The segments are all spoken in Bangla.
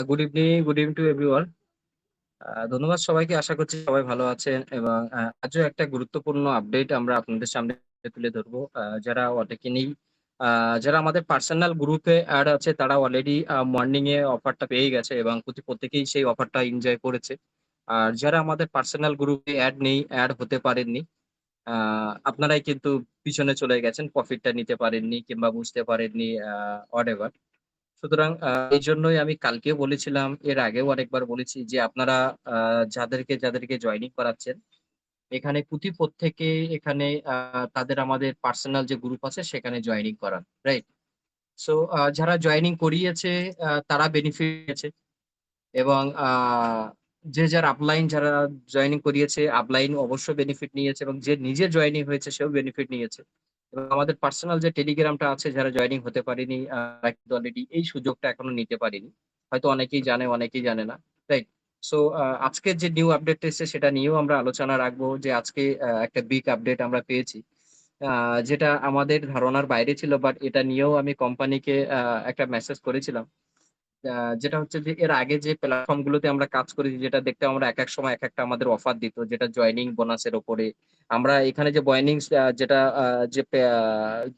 Good evening to everyone. ধন্যবাদ সবাইকে। আশা করছি সবাই ভালো আছেন এবং আজও একটা গুরুত্বপূর্ণ আপডেট আমরা আপনাদের সামনে তুলে ধরবো। যারা অনেকে নেই, যারা আমাদের পার্সোনাল গ্রুপে অ্যাড আছে তারা অলরেডি মর্নিং এ অফারটা পেয়ে গেছে এবং প্রত্যেকেই সেই অফারটা এনজয় করেছে। আর যারা আমাদের পার্সোনাল গ্রুপে অ্যাড নেই, অ্যাড হতে পারেননি, আ আপনারাই কিন্তু পিছনে চলে গেছেন। প্রফিটটা নিতে পারেননি কিংবা বুঝতে পারেননি হোয়াটএভার। সুতরাং এইজন্যই আমি কালকেও বলেছিলাম, এর আগেও অনেকবার বলেছি যে আপনারা আ যাদেরকে জয়েনিং করাচ্ছেন, এখানে প্রত্যেকে এখানে তাদের আমাদের পার্সোনাল যে গ্রুপ আছে সেখানে জয়েনিং করান। রাইট? সো যারা জয়েনিং করিয়েছে তারা বেনিফিট পেয়েছে এবং যার আপলাইন যারা জয়েনিং করিয়েছে, আপলাইন অবশ্যই বেনিফিট নিয়েছে এবং যে নিজে জয়েনিং হয়েছে সেও বেনিফিট নিয়েছে। এবং আমাদের পার্সোনাল যে টেলিগ্রামটা আছে যারা জয়েনিং হতে পারেনি, তারা কিন্তু অলরেডি এই সুযোগটা এখনো নিতে পারেনি। হয়তো অনেকেই জানে, অনেকেই জানে না। রাইট? সো আজকের যে নিউ আপডেটটা এসছে সেটা নিয়েও আমরা আলোচনা রাখবো যে আজকে একটা বিগ আপডেট আমরা পেয়েছি। আ যেটা আমাদের ধারণার বাইরে ছিল, বাট এটা নিয়েও আমি কোম্পানিকে একটা মেসেজ করেছিলাম। আ যেটা হচ্ছে যে এর আগে যে প্ল্যাটফর্ম গুলোতে আমরা কাজ করেছি, যেটা দেখতে আমরা একেক সময় একেকটা আমাদের অফার দিত, যেটা জয়েনিং বোনাসের উপরে। আমরা এখানে যে বয়নিংস যেটা যে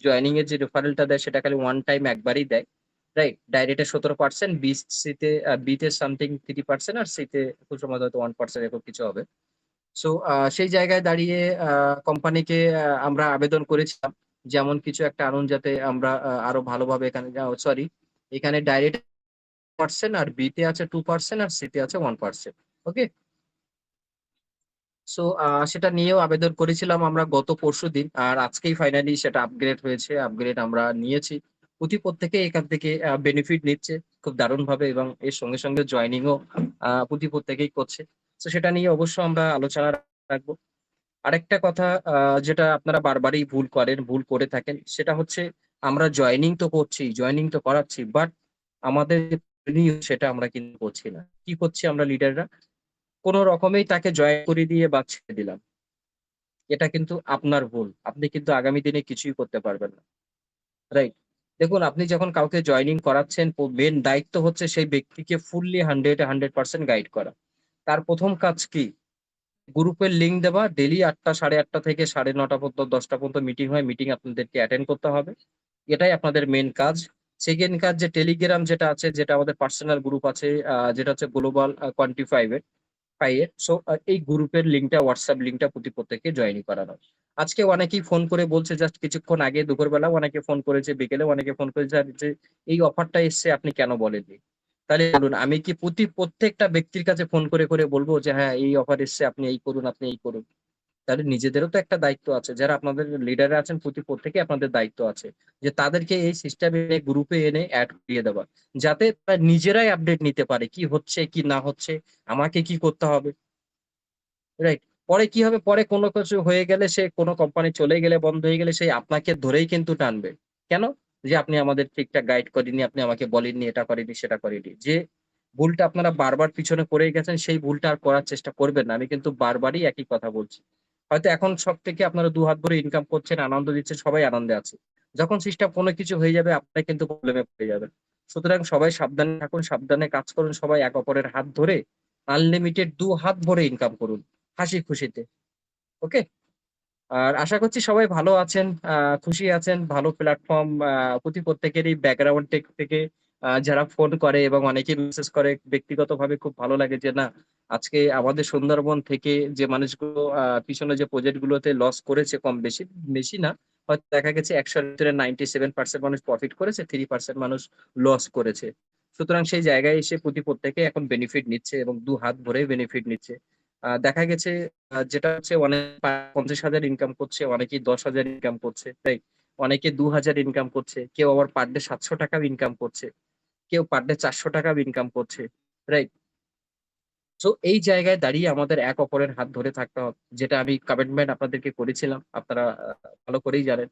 জয়েনিং এর যে রেফারেলটা দেয় সেটা খালি ওয়ান টাইম একবারই দেয়। রাইট? ডাইরেক্ট এ ১৭%, বি তে সামথিং 3% আর সি তে খুব সম্ভবত হয়তো 1% এরকম কিছু হবে। সো সেই জায়গায় দাঁড়িয়ে কোম্পানিকে আমরা আবেদন করেছিলাম। যেমন কিছু একটা আনুন, যাতে আমরা আরো ভালোভাবে এখানে সরি, এখানে ডাইরেক্ট পার্সেন্ট আর বি তে আছে 2% আর সি তে আছে 1%। ওকে? সো সেটা নিয়েও আবেদন করেছিলাম আমরা গত পরশুদিন। আর আজকেই ফাইনালি সেটা আপগ্রেড হয়েছে। আপগ্রেড আমরা নিয়েছি। প্রত্যেকে এখান থেকে বেনিফিট নিচ্ছে খুব দারুণভাবে এবং এর সঙ্গে জয়েনিং ও প্রত্যেকেই করছে। সো সেটা নিয়ে অবশ্য আমরা আলোচনা রাখবো। আরেকটা কথা, যেটা আপনারা বারবারই ভুল করে থাকেন, সেটা হচ্ছে আমরা জয়েনিং তো করছি, জয়েনিং তো করাচ্ছি। বাট আমাদের যে revenue সেটা আমরা কিন্তু করছি না। কি করছি আমরা লিডাররা? কোন রকমেই তাকে জয়েন করিয়ে দিয়ে বা ছেড়ে দিলাম। এটা কিন্তু আপনার ভুল। আপনি কিন্তু আগামী দিনে কিছুই করতে পারবেন না। রাইট? দেখুন, আপনি যখন কাউকে জয়েনিং করাচ্ছেন, মেইন দায়িত্ব হচ্ছে সেই ব্যক্তিকে ফুললি 100 এ 100% গাইড করা। তার ১ম কাজ কি? গ্রুপের লিংক দেওয়া। ডেইলি ৮ঃ০০ ৮ঃ৩০ থেকে ৯:৩০ পর্যন্ত ১০টা পর্যন্ত মিটিং হয়। মিটিং আপনাদেরকে অ্যাটেন্ড করতে হবে। এটাই আপনাদের মেইন কাজ। সেকেন্ড কাজ, যে টেলিগ্রাম যেটা আছে, যেটা আমাদের পার্সোনাল গ্রুপ আছে, যেটা হচ্ছে গ্লোবাল কোয়ান্টিফাইভ এর 5 এর। সো এই গ্রুপের লিংকটা, WhatsApp লিংকটা প্রত্যেককে জয়েন করানো। আজকে অনেকেই ফোন করে বলছে, জাস্ট কিছুক্ষণ আগে দুপুরবেলাও অনেকে ফোন করেছে, বিকেলেও অনেকে ফোন করেছে আর যে এই অফারটা এসছে আপনি কেন বলেননি? তাহলে বলুন, আমি কি প্রত্যেকটা ব্যক্তির কাছে ফোন করে বলব যে হ্যাঁ, এই অফার এসছে, আপনি এই করুন, আপনি এই করুন। তাহলে নিজেদেরও তো একটা দায়িত্ব আছে। যারা আপনাদের লিডাররা আছেন, প্রত্যেকেই আপনাদের দায়িত্ব আছে। যে তাদেরকে এই সিস্টেমে এনে, গ্রুপে এনে এড করিয়ে দেওয়া। যাতে তারা নিজেরাই আপডেট নিতে পারে। কি হচ্ছে, কি না হচ্ছে, আমাকে কি করতে হবে। রাইট? পরে কি হবে? পরে কোন কিছু হয়ে গেলে, সে কোন কোম্পানি চলে গেলে, বন্ধ হয়ে গেলে, সে আপনাকে ধরেই কিন্তু টানবে। কেন? যে আপনি আমাদের ঠিকঠাক গাইড করেননি, আপনি আমাকে বলেননি, এটা করেননি, সেটা করেননি। যে ভুলটা আপনারা বারবার পিছনে করেই গেছেন, সেই ভুলটা আর করার চেষ্টা করবেন না। আমি কিন্তু বারবারই একই কথা বলছি। হয়তো এখন সবথেকে আপনারা ২ হাত ভরে ইনকাম করছেন, আনন্দ দিচ্ছেন, সবাই আনন্দে আছে। যখন সিস্টেম কোন কিছু হয়ে যাবে, আপনারা কিন্তু প্রবলেম এ পড়ে যাবেন। সুতরাং সবাই সাবধানে থাকুন, সাবধানে কাজ করুন। সবাই এক অপরের হাত ধরে আনলিমিটেড ২ হাত ভরে ইনকাম করুন। হাসি খুশিতে। ওকে? আর আশা করছি সবাই ভালো আছেন, খুশি আছেন। ভালো প্ল্যাটফর্ম, প্রত্যেকেরই ব্যাকগ্রাউন্ড থেকে যারা ফোন করে এবং অনেকেই মেসেজ করে, ব্যক্তিগতভাবে খুব ভালো লাগে যে না, আজকে আমাদের সুন্দরবন থেকে যে মানুষগুলো পিছনে যে প্রজেক্ট গুলোতে লস করেছে কম বেশি, বেশি না। হয়তো দেখা গেছে ১০০ এর ভিতরে 97% মানুষ প্রফিট করেছে, 3% মানুষ লস করেছে। সুতরাং সেই জায়গায় এসে প্রত্যেকে এখন বেনিফিট নিচ্ছে এবং ২ হাত ভরে বেনিফিট নিচ্ছে। দেখা গেছে যেটা হচ্ছে অনেক ৫০,০০০ ইনকাম করছে, অনেকেই ১০,০০০ ইনকাম করছে, রাইট? অনেকে ২,০০০ ইনকাম করছে। কেউ আবার পার ডে ৳৭০০ ইনকাম করছে। কেউ পার ডে ৳৪০০ ইনকাম করছে, রাইট? সো এই জায়গায় দাঁড়িয়ে আমাদের এক অপরের হাত ধরে থাকতে হবে। যেটা আমি কমিটমেন্ট আপনাদেরকে করেছিলাম। আপনারা ভালো করেই জানেন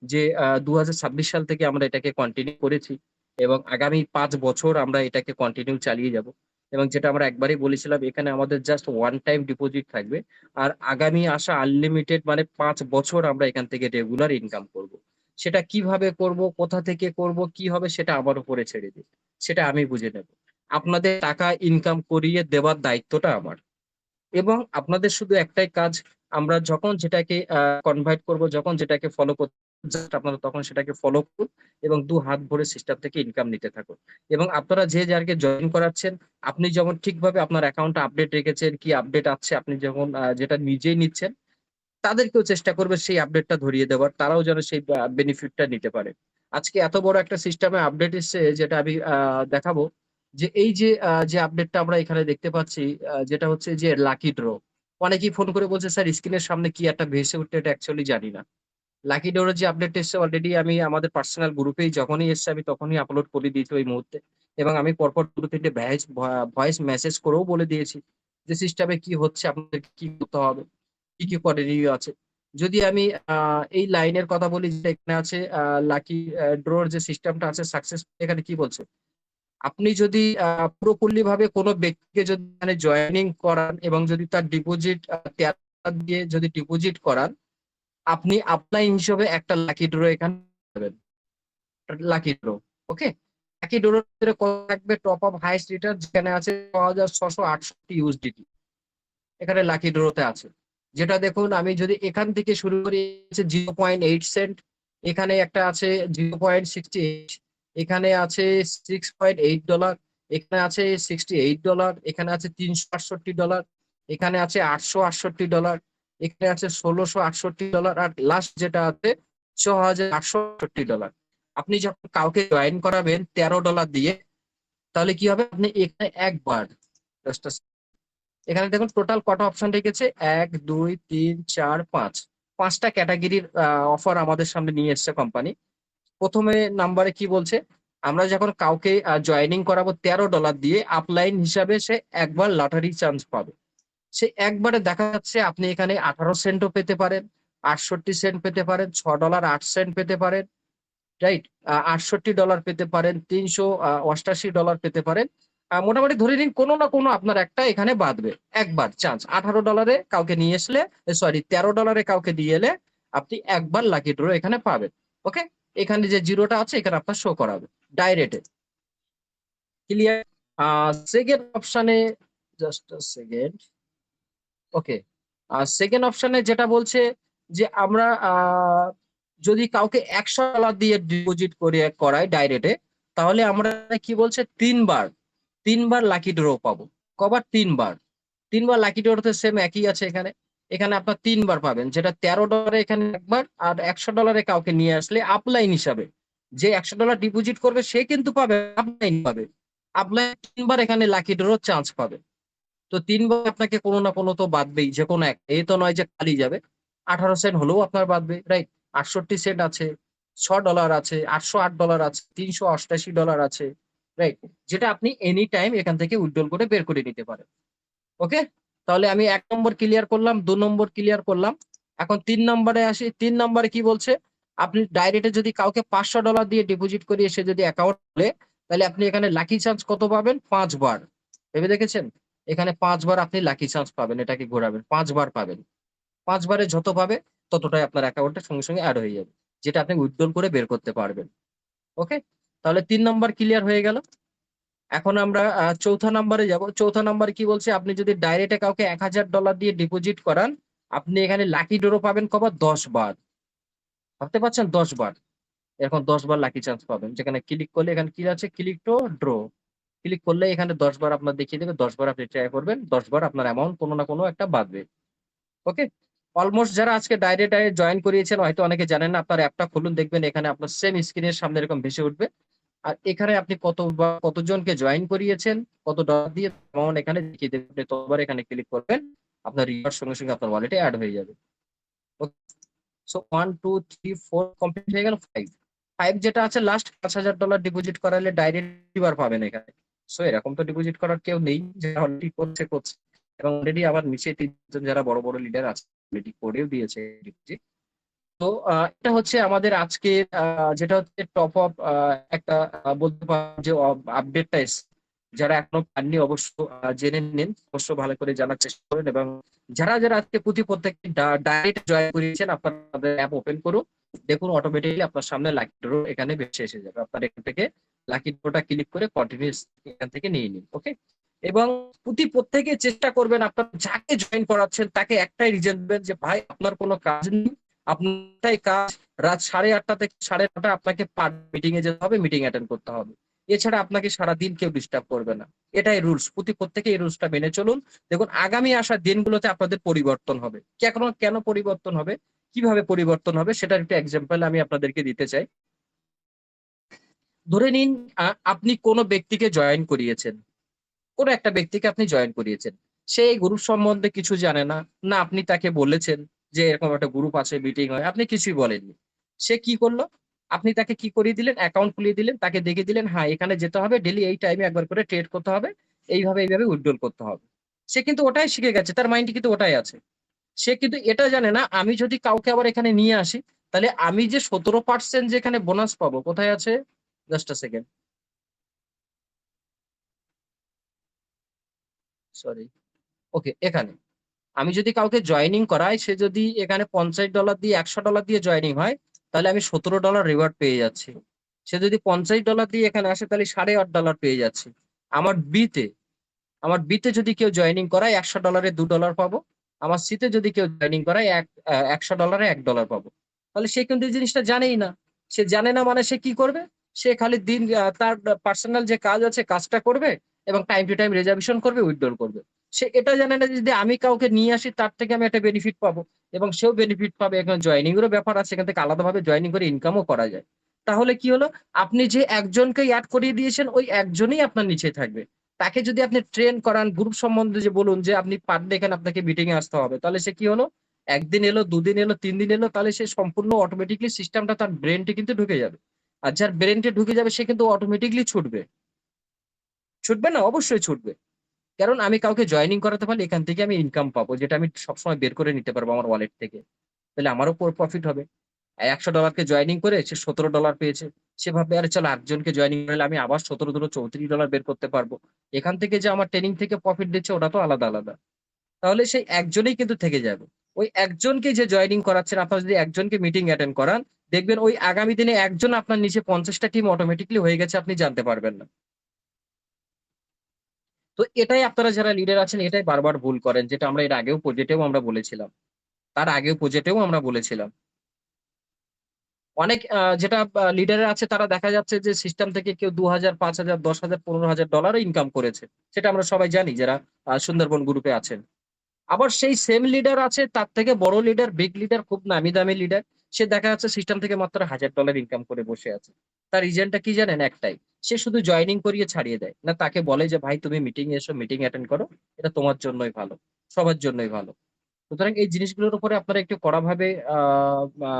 যে ২০২৬ সাল থেকে আমরা এটাকে কন্টিনিউ করেছি এবং আগামী ৫ বছর আমরা এটাকে কন্টিনিউ চালিয়ে যাবো। এবং যেটা আমরা একবারেই বলেছিলাম, এখানে আমাদের জাস্ট ওয়ান টাইম ডিপোজিট থাকবে। আর আগামী আসা আনলিমিটেড, মানে ৫ বছর আমরা এখান থেকে রেগুলার ইনকাম করব। সেটা কিভাবে করব, কোথা থেকে করব, কি হবে, সেটা আমার উপরে ছেড়ে দিন। সেটা আমি বুঝে নেব। আপনাদের টাকা ইনকাম করিয়ে দেওয়ার দায়িত্বটা আমার। এবং আপনাদের শুধু একটাই কাজ, আমরা যখন যেটাকে কনভার্ট করব, যখন যেটাকে ফলো করতে, জাস্ট আপনারা তখন সেটাকে ফলো করুন এবং হাত ভরে সিস্টেম থেকে ইনকাম নিতে থাকুন। এবং আপনারা যে যারকে জয়েন করাচ্ছেন, আপনি যেমন ঠিকভাবে আপনার অ্যাকাউন্টটা আপডেট রেখেছেন, কি আপডেট আছে আপনি যখন যেটা নিজেই নিচ্ছেন, তাদেরকেও চেষ্টা করবে সেই আপডেটটা ধরিয়ে দেওয়ার। তারাও যেন সেই বেনিফিটটা নিতে পারে। আজকে এত বড় একটা সিস্টেমে আপডেট এসছে যেটা আমি দেখাবো। যে এই যে যে আপডেটটা আমরা এখানে দেখতে পাচ্ছি, যেটা হচ্ছে যে লাকি ড্র। অনেকেই ফোন করে বলছে, "স্যার স্ক্রিনের সামনে কি একটা ভেসে উঠছে এটা অ্যাকচুয়ালি জানি না।" লাকি ড্র এর যে আপডেট এসছে অলরেডি আমি আমাদের পার্সোনাল গ্রুপেই যখনই এসছে আমি তখনই আপলোড করে দিয়েছি ওই মুহূর্তে। এবং আমি পরপর ২-৩ টে ভয়েস মেসেজ করেও বলে দিয়েছি যে সিস্টেমে কি হচ্ছে, আপনাদেরকে কি করতে হবে, কি, কি করণীয় আছে। যদি আমি আ এই লাইনের কথা বলি যেটা এখানে আছে, লাকি ড্রর যে সিস্টেমটা আছে সাকসেস এখানে কি বলছে? আপনি যদি পুরোপুরি ভাবে কোন ব্যক্তিকে যদি এখানে জয়েনিং করান এবং যদি তার ডিপোজিট ৳১৩ দিয়ে যদি ডিপোজিট করান, আপনি আপলাইন হিসেবে একটা লাকি ড্র এখানে পাবেন। Lucky draw. ওকে? লাকি ড্রর ভিতরে কত থাকবে? টপ আপ হাইয়েস্ট রিটার্ন যেখানে আছে ৬,৬৬৮ ইউএসডিটি। এখানে লাকি ড্রতে আছে। যেটা দেখুন আমি যদি এখান থেকে শুরু করি, 0.8 সেন্ট, এখানে একটা আছে 0.68, এখানে আছে $6.8, এখানে আছে $68, এখানে আছে $368, এখানে আছে $868, এখানে আছে $1,668 আর লাস্ট যেটা আছে $৬,৮৬৮। আপনি যখন কাউকে জয়েন করাবেন $13 দিয়ে, তাহলে কি হবে? আপনি এখানে একবার জাস্ট এখানে দেখুন টোটাল কটা অপশন রেখেছে, ১, ২, ৩, ৪, ৫। ৫টা ক্যাটেগরির অফার আমাদের সামনে নিয়ে এসছে কোম্পানি। ১ম নাম্বারে কি বলছে? আমরা যখন কাউকে জয়েনিং করাবো $13 দিয়ে, আপলাইন হিসাবে সে একবার লটারি চান্স পাবে। সে একবারে দেখা যাচ্ছে আপনি এখানে ১৮ সেন্টও পেতে পারেন, ৬৮ সেন্ট পেতে পারেন, $৬.৮ পেতে পারেন। রাইট? $৬৮ পেতে পারেন, $৩৮৮ পেতে পারেন। মোটামুটি ধরে নিন কোন না কোন আপনার একটা এখানে বাদবে। একবার চান্স। $18 এ কাউকে নিয়ে আসলে, সরি $13 এ কাউকে দিয়ে এলে আপনি একবার লাকি ড্র এখানে পাবেন। ওকে? এখানে যে 0 টা আছে এখানে আপনার শো করাবে। ডাইরেক্ট এ। ক্লিয়ার? আ 2nd অপশনে, জাস্ট আ সেকেন্ড। ওকে। 2nd অপশনে যেটা বলছে যে আমরা যদি কাউকে $১০০ দিয়ে ডিপোজিট করাই ডাইরেক্ট এ, তাহলে আমরা কি বলছে ৩ বার, ৩ বার লাকি ড্র পাবো। কবার? ৩ বার। ৩ বার লাকি ড্র তে সেম একই আছে এখানে। এখানে আপনার ৩ বার পাবেন। যেটা $13 এখানে একবার আর $১০০ এ কাউকে নিয়ে আসলে আপলাইন হিসাবে। যে $১০০ ডিপোজিট করবে সে কিন্তু পাবে, আপলাইন পাবে। আপলাইন ৩ বার এখানে লাকি ড্র চান্স পাবে। তো ৩ বার আপনাকে কোন না কোন তো বাদবেই। যেকোনো একটা। এই তো নয় যে খালি যাবে। ১৮ সেন্ট হলেও আপনার বাদবে, রাইট? ৬৮ সেন্ট আছে, $৬ আছে, $৮০৮ আছে, $৩৮৮ আছে, রাইট? যেটা আপনি এনি টাইম এখান থেকে উইথড্রল করে বের করে নিতে পারেন। ওকে? তাহলে আমি ১ নম্বর ক্লিয়ার করলাম, ২ নম্বর ক্লিয়ার করলাম। এখন ৩ নম্বরে আসি। ৩ নম্বরে কি বলছে? আপনি ডাইরেক্ট যদি কাউকে $৫০০ দিয়ে ডিপোজিট করিয়ে সে যদি অ্যাকাউন্ট খোলে, তাহলে আপনি এখানে লাকি চান্স কত পাবেন? ৫ বার। ভেবে দেখেছেন? এখানে ৫ বার আপনি লাকি চান্স পাবেন। এটাকে ঘোরাবেন। ৫ বার পাবেন। ৫ বারে যত পাবে ততটাই আপনার অ্যাকাউন্টে সঙ্গে এড হয়ে যাবে। যেটা আপনি উইথড্রল করে বের করতে পারবেন। ওকে? তাহলে ৩ নাম্বার ক্লিয়ার হয়ে গেল। এখন আমরা ৪থা নাম্বারে যাবো। ৪থা নাম্বারে কি বলছে? আপনি যদি ডাইরেক্ট এ কাউকে $১,০০০ দিয়ে ডিপোজিট করান, আপনি এখানে লাকি ড্র পাবেন কবার? ১০ বার। ভাবতে পারছেন? ১০ বার। এরকম ১০ বার লাকি চান্স পাবেন। যেখানে ক্লিক করলে এখানে কি আছে? Click to draw. ক্লিক করলে এখানে ১০ বার আপনার দেখিয়ে দেবে। ১০ বার আপনি ট্রাই করবেন। ১০ বার আপনার অ্যামাউন্ট কোন না কোন একটা বাদবে। ওকে? অলমোস্ট যারা আজকে ডাইরেক্ট জয়েন করিয়েছেন হয়তো অনেকে জানেন না। আপনার অ্যাপটা খুলুন, দেখবেন এখানে আপনার সেম স্ক্রিনের সামনে এরকম ভেসে উঠবে। আর এখানে আপনি কতজনকে জয়েন করিয়েছেন, কত ডলার দিয়ে অ্যামাউন্ট এখানে দেখিয়ে দেবে। আপনি ততবার এখানে ক্লিক করবেন। আপনার রিওয়ার্ড সঙ্গে আপনার ওয়ালেটে এড হয়ে যাবে। ওকে? সো 1, 2, 3, 4 কমপ্লিট হয়ে গেল ৫। ৫ যেটা আছে লাস্ট $৫,০০০ ডিপোজিট করালে ডাইরেক্ট বার পাবেন এখানে। সো এরকম তো ডিপোজিট করার কেউ নেই যারা অলরেডি করছে। এবং অলরেডি আবার নিচে ৩ জন যারা বড় লিডার আছে অলরেডি করেও দিয়েছে ডিপোজিট। তো এটা হচ্ছে আমাদের আজকের যেটা হচ্ছে টপ আপ একটা বলতে পারেন যে আপডেটটা এসছে। যারা এখনো পাননি অবশ্য জেনে নিন, অবশ্য ভালো করে জানার চেষ্টা করেন। এবং যারা যারা আজকে প্রত্যেক ডাইরেক্ট জয়েন করিয়েছেন, আপনাদের অ্যাপ ওপেন করুন, দেখুন অটোমেটিক্যালি আপনার সামনে লাকি ড্র এখানে ভেসে এসে যাবে। আপনার এখান থেকে লাকি ড্রটা ক্লিক করে কন্টিনিউস এখান থেকে নিয়ে নিন। ওকে। এবং প্রত্যেকে চেষ্টা করবেন, আপনার যাকে জয়েন করাচ্ছেন তাকে একটাই রিজন দেবেন যে ভাই আপনার কোনো কাজ নেই, আপনারটাই কাজ, রাত 8:30 থেকে 9:30 আপনাকে মিটিং এ যেতে হবে, মিটিং অ্যাটেন্ড করতে হবে। এছাড়া আপনাকে সারাদিন কেউ ডিস্টার্ব করবে না। এটাই রুলস। প্রত্যেকে এই রুলসটা মেনে চলুন। দেখুন আগামী আসা দিনগুলোতে আপনাদের পরিবর্তন হবে। কেন পরিবর্তন হবে, কিভাবে পরিবর্তন হবে, সেটার একটা এক্সাম্পল আমি আপনাদেরকে দিতে চাই। ধরে নিন আপনি কোনো ব্যক্তিকে জয়েন করিয়েছেন, কোনো একটা ব্যক্তিকে আপনি জয়েন করিয়েছেন। সে এই গ্রুপ সম্বন্ধে কিছু জানে না। না আপনি তাকে বলেছেন যে এরকম একটা গ্রুপ আছে, মিটিং হয়। আপনি কিছুই বলেননি। সে কি করলো? আপনি তাকে কি করিয়ে দিলেন? অ্যাকাউন্ট খুলিয়ে দিলেন। তাকে দেখিয়ে দিলেন, হ্যাঁ, এখানে যেতে হবে। ডেইলি এই টাইমে একবার করে ট্রেড করতে হবে। এইভাবে উইথড্রল করতে হবে। সে কিন্তু ওটাই শিখে গেছে। তার মাইন্ডে কিন্তু ওটাই আছে। সে কিন্তু এটা জানে না আমি যদি কাউকে আবার এখানে নিয়ে আসি, তাহলে আমি যে 17% যে এখানে বোনাস পাবো, কোথায় আছে? জাস্ট আ সেকেন্ড। সরি। ওকে, এখানে। আমি যদি কাউকে জয়েনিং করাই, সে যদি এখানে $50 দিয়ে $100 দিয়ে জয়েনিং হয়, তাহলে আমি $17 রিওয়ার্ড পেয়ে যাচ্ছি। সে যদি $50 দিয়ে এখানে আসে, তাহলে $8.5 পেয়ে যাচ্ছি। আমার বিতে আমার বিতে যদি কেউ জয়েনিং করায় $100 $2 পাবো। আমার সিতে যদি কেউ জয়েনিং করায় $100 $1 পাবো। তাহলে সে কিন্তু এই জিনিসটা জানেই না। সে জানে না মানে সে কি করবে? সে খালি তার পার্সোনাল যে কাজ আছে কাজটা করবে এবং টাইম টু টাইম রিজার্ভেশন করবে, উইথড্রল করবে। সে এটা জানে না যে যদি আমি কাউকে নিয়ে আসি তার থেকে আমি একটা বেনিফিট পাবো এবং সেও বেনিফিট পাবে। এখানে জয়েনিং এরও ব্যাপার আছে, এখান থেকে আলাদাভাবে জয়েনিং করে ইনকামও করা যায়। তাহলে কি হলো? আপনি যে একজনকে এড করিয়ে দিয়েছেন, ওই একজনই আপনার নিচে থাকবে। তাকে যদি আপনি ট্রেন করান, গ্রুপ সম্বন্ধে যে বলুন যে আপনি পার ডে এখানে আপনাকে মিটিং এ আসতে হবে, তাহলে সে কি হলো? একদিন এলো, দুদিন এলো, 3 দিন এলো, তাহলে সে সম্পূর্ণ অটোমেটিকলি সিস্টেমটা তার ব্রেনটে কিন্তু ঢুকে যাবে। আর যার ব্রেনটে ঢুকে যাবে সে কিন্তু অটোমেটিকলি ছুটবে। ছুটবে না? অবশ্যই ছুটবে। কারণ আমি কাউকে জয়েনিং করাতে পারলে এখান থেকে আমি ইনকাম পাবো, যেটা আমি সবসময় বের করে নিতে পারবো আমার ওয়ালেট থেকে। তাহলে আমারও প্রফিট হবে। $100 কে জয়েনিং করে সে $17 পেয়েছে। সে ভাববে আরে চলো আরেকজনকে জয়েনিং করলে আমি আবার 17 দুগুণ $34 বের করতে পারবো। এখান থেকে যে আমার ট্রেনিং থেকে প্রফিট দিচ্ছে ওটা তো আলাদা। তাহলে সেই একজনই কিন্তু থেকে যাবে। ওই একজনকে যে জয়েনিং করাচ্ছেন, আপনারা যদি একজনকে মিটিং অ্যাটেন্ড করান, দেখবেন ওই আগামী দিনে একজন আপনার নিচে 50 টা টিম অটোমেটিক্যালি হয়ে গেছে, আপনি জানতে পারবেন না। তো এটাই আপনারা যারা লিডার আছেন এটাই বারবার ভুল করেন, যেটা আমরা এর আগেও প্রজেক্টেও আমরা বলেছিলাম। তার আগেও প্রজেক্টেও আমরা বলেছিলাম। অনেক যেটা লিডাররা আছে তারা দেখা যাচ্ছে যে সিস্টেম থেকে কেউ ২,০০০, ৫,০০০, ১০,০০০, $১৫,০০০ ইনকাম করেছে। সেটা আমরা সবাই জানি যারা সুন্দরবন গ্রুপে আছেন। আবার সেই সেম লিডার আছে, তার থেকে বড় লিডার, বিগ লিডার, খুব নামি দামি লিডার। সে দেখা যাচ্ছে সিস্টেম থেকে মাত্র $১,০০০ ইনকাম করে বসে আছে। তার রিজনটা কি জানেন? একটাই। সে শুধু জয়েনিং করিয়ে ছাড়িয়ে দেয়। না তাকে বলে যে ভাই তুমি মিটিং এ এসো, মিটিং অ্যাটেন্ড করো। এটা তোমার জন্যই ভালো। সবার জন্যই ভালো। সুতরাং এই জিনিসগুলোর উপরে আপনারা একটু কড়াভাবে আ আ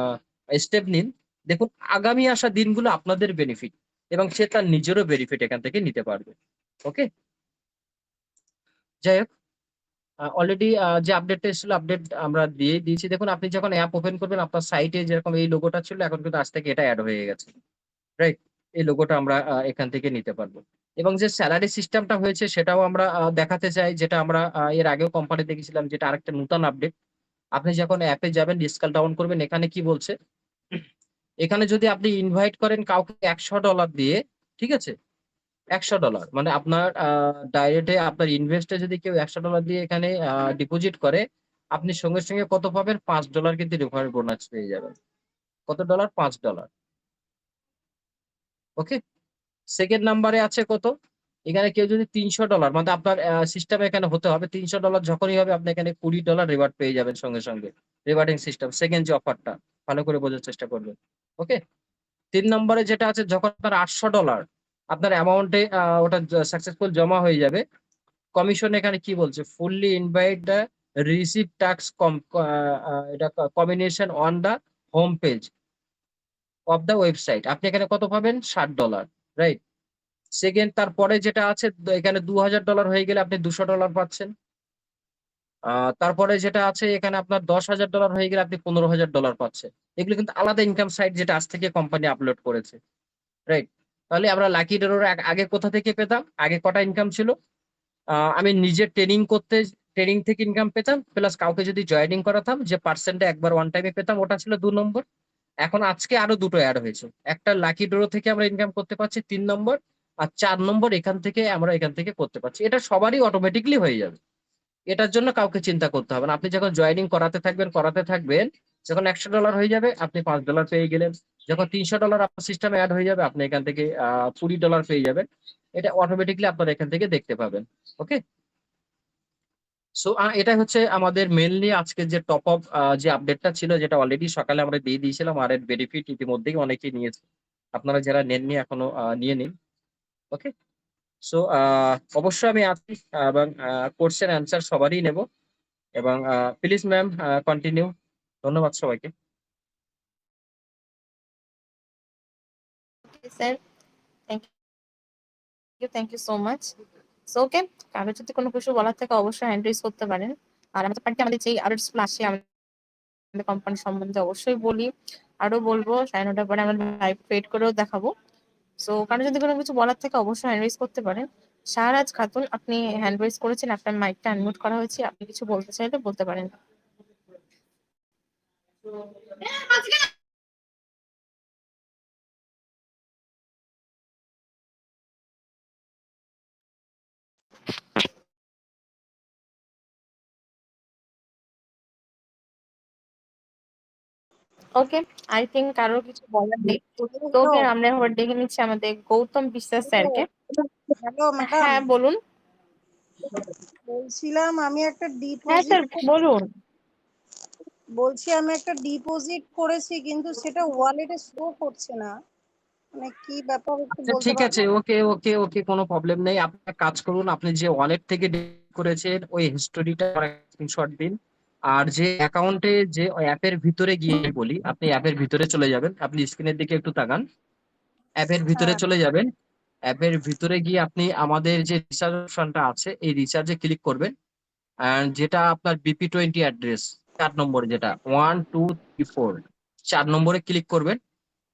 স্টেপ নিন। দেখুন আগামী আসা দিনগুলো আপনাদের বেনিফিট এবং সে তার নিজেরও বেনিফিট এখান থেকে নিতে পারবে। ওকে? যাই হোক, অলরেডি যে আপডেটটা এসেছিল আপডেট আমরা দিয়ে দিয়েছি। দেখুন আপনি যখন অ্যাপ ওপেন করবেন আপনার সাইটে যেরকম এই লোগোটা ছিল এখন কিন্তু আজ থেকে এটা এড হয়ে গেছে। রাইট? এই লোগোটা আমরা এখান থেকে নিতে পারবো। এবং যে সেলারি সিস্টেমটা হয়েছে সেটাও আমরা দেখাতে চাই, যেটা আমরা এর আগেও কোম্পানিতে দেখেছিলাম, যেটা আরেকটা নতুন আপডেট। আপনি যখন অ্যাপে যাবেন স্ক্রল ডাউন করবেন, এখানে কি বলছে? এখানে যদি আপনি ইনভাইট করেন কাউকে $100 দিয়ে, ঠিক আছে? $100 মানে আপনার ডাইরেক্ট আপনার ইনভেস্টে যদি কেউ $100 দিয়ে এখানে ডিপোজিট করে, আপনি সঙ্গে কত পাবেন? $5 কিন্তু রেফারেল বোনাস পেয়ে যাবেন। কত ডলার? $5। ওকে? সেকেন্ড নাম্বারে আছে কত? এখানে কেউ যদি $300 মানে আপনার সিস্টেম এখানে হতে হবে $300 যখনই হবে আপনি এখানে $20 রিওয়ার্ড পেয়ে যাবেন সঙ্গে। রিওয়ার্ডিং সিস্টেম সেকেন্ড যে অফারটা, ভালো করে বোঝার চেষ্টা করবেন। ওকে? ৩ নম্বরে যেটা আছে, যখন আপনার $800 আপনার অ্যামাউন্টে ওটা সাকসেসফুল জমা হয়ে যাবে, কমিশন এখানে কি বলছে? Fully invite the receive task এটা combination on the home page of the website. আপনি এখানে কত পাবেন? $60, রাইট? সেকেন্ড তারপরে যেটা আছে এখানে $২,০০০ হয়ে গেলে আপনি $200 পাচ্ছেন। আ তারপরে যেটা আছে এখানে আপনার $১০,০০০ হয়ে গেলে আপনি $১৫,০০০ পাচ্ছেন। এগুলো কিন্তু আলাদা ইনকাম সাইট, যেটা আজ থেকে কোম্পানি আপলোড করেছে। রাইট? তাহলে আমরা লাকি ড্রোর আগে কোথা থেকে পেতাম? আগে কটা ইনকাম ছিল? আমি নিজে ট্রেনিং থেকে ইনকাম পেতাম, প্লাস কাউকে যদি জয়েনিং করাতাম যে পার্সেন্টে একবার ওয়ান টাইমে পেতাম, ওটা ছিল 2 নম্বর। এখন আজকে আরো দুটো অ্যাড হয়েছে। একটা লাকি ড্র থেকে আমরা ইনকাম করতে পারছি 3 নম্বর, আর 4 নম্বর এখান থেকে করতে পারছি। এটা সবারই অটোমেটিকলি হয়ে যাবে। এটার জন্য কাউকে চিন্তা করতে হবে না। আপনি যখন জয়েনিং করাতে থাকবেন, যখন $100 হয়ে যাবে আপনি $5 পেয়ে গেলেন। যখন $300 আপনার সিস্টেমে অ্যাড হয়ে যাবে আপনি এখান থেকে $20 পেয়ে যাবেন। এটা অটোমেটিকলি আপনারা এখান থেকে দেখতে পাবেন। ওকে। সো এটা হচ্ছে আমাদের মেনলি আজকে যে টপ আপ যে আপডেটটা ছিল, যেটা অলরেডি সকালে আমরা দিয়ে দিয়েছিলাম, আর এর বেনিফিট ইতিমধ্যেই অনেকেই নিয়েছে। আপনারা যারা নেননি এখনো নিয়ে নিন। ওকে। সো অবশ্যই আমি আছি, এবং কোশ্চেন অ্যান্সার সবারই নেব। এবং প্লিজ ম্যাম কন্টিনিউ। ধন্যবাদ সবাইকে। Sir, thank you so much. So okay, কারো যদি কোনো কিছু বলার থাকে অবশ্যই হ্যান্ড রেজ করতে পারেন। আর আমাদের পার্টি আমাদের যেই আরো আসে আমাদের কোম্পানি সম্বন্ধে অবশ্যই বলি, আরো বলবো। 9:30 পরে আমরা লাইভ ক্রিয়েট করেও দেখাবো। সো কারো যদি কোনো কিছু বলার থাকে অবশ্যই হ্যান্ড রেজ করতে পারেন। শাহরাজ খাতুন, আপনি হ্যান্ড রেজ করেছেন, আপনার মাইকটা আনমিউট করা হয়েছে, আপনি কিছু বলতে চাইলে বলতে পারেন। ওকে, আই থিঙ্ক কারোর কিছু বলার নেই। তো হ্যালো ওকে, আমরা এবার ডেকে নিচ্ছি আমাদের গৌতম বিশ্বাস স্যারকে। হ্যালো ম্যাডাম, হ্যাঁ বলুন। বলছিলাম আমি একটা হ্যাঁ স্যার বলুন। ডিপোজিট করেছি কিন্তু সেটা ওয়ালেটে শো করছে না, মানে কি ব্যাপার একটু আচ্ছা বলতে ঠিক আছে, পারবেন? ওকে ওকে ওকে, কোনো প্রবলেম নেই। আপনি এক কাজ করুন, আপনি যে ওয়ালেট থেকে ডিলিট করেছেন ওই হিস্টোরিটা স্ক্রিনশট দিন। আর যে অ্যাকাউন্টে যে অ্যাপের ভিতরে গিয়ে বলি, আপনি অ্যাপের ভিতরে চলে যাবেন, আপনি স্ক্রিনের দিকে একটু তাকান। অ্যাপের ভিতরে হ্যাঁ চলে যাবেন। অ্যাপের ভিতরে গিয়ে আপনি আমাদের যে রিচার্জ অপশনটা আছে এই রিচার্জে ক্লিক করবেন। অ্যান্ড যেটা আপনার BP20 অ্যাড্রেস 4 নম্বরে, যেটা 1 2 3 4, 4 নম্বরে ক্লিক করবেন।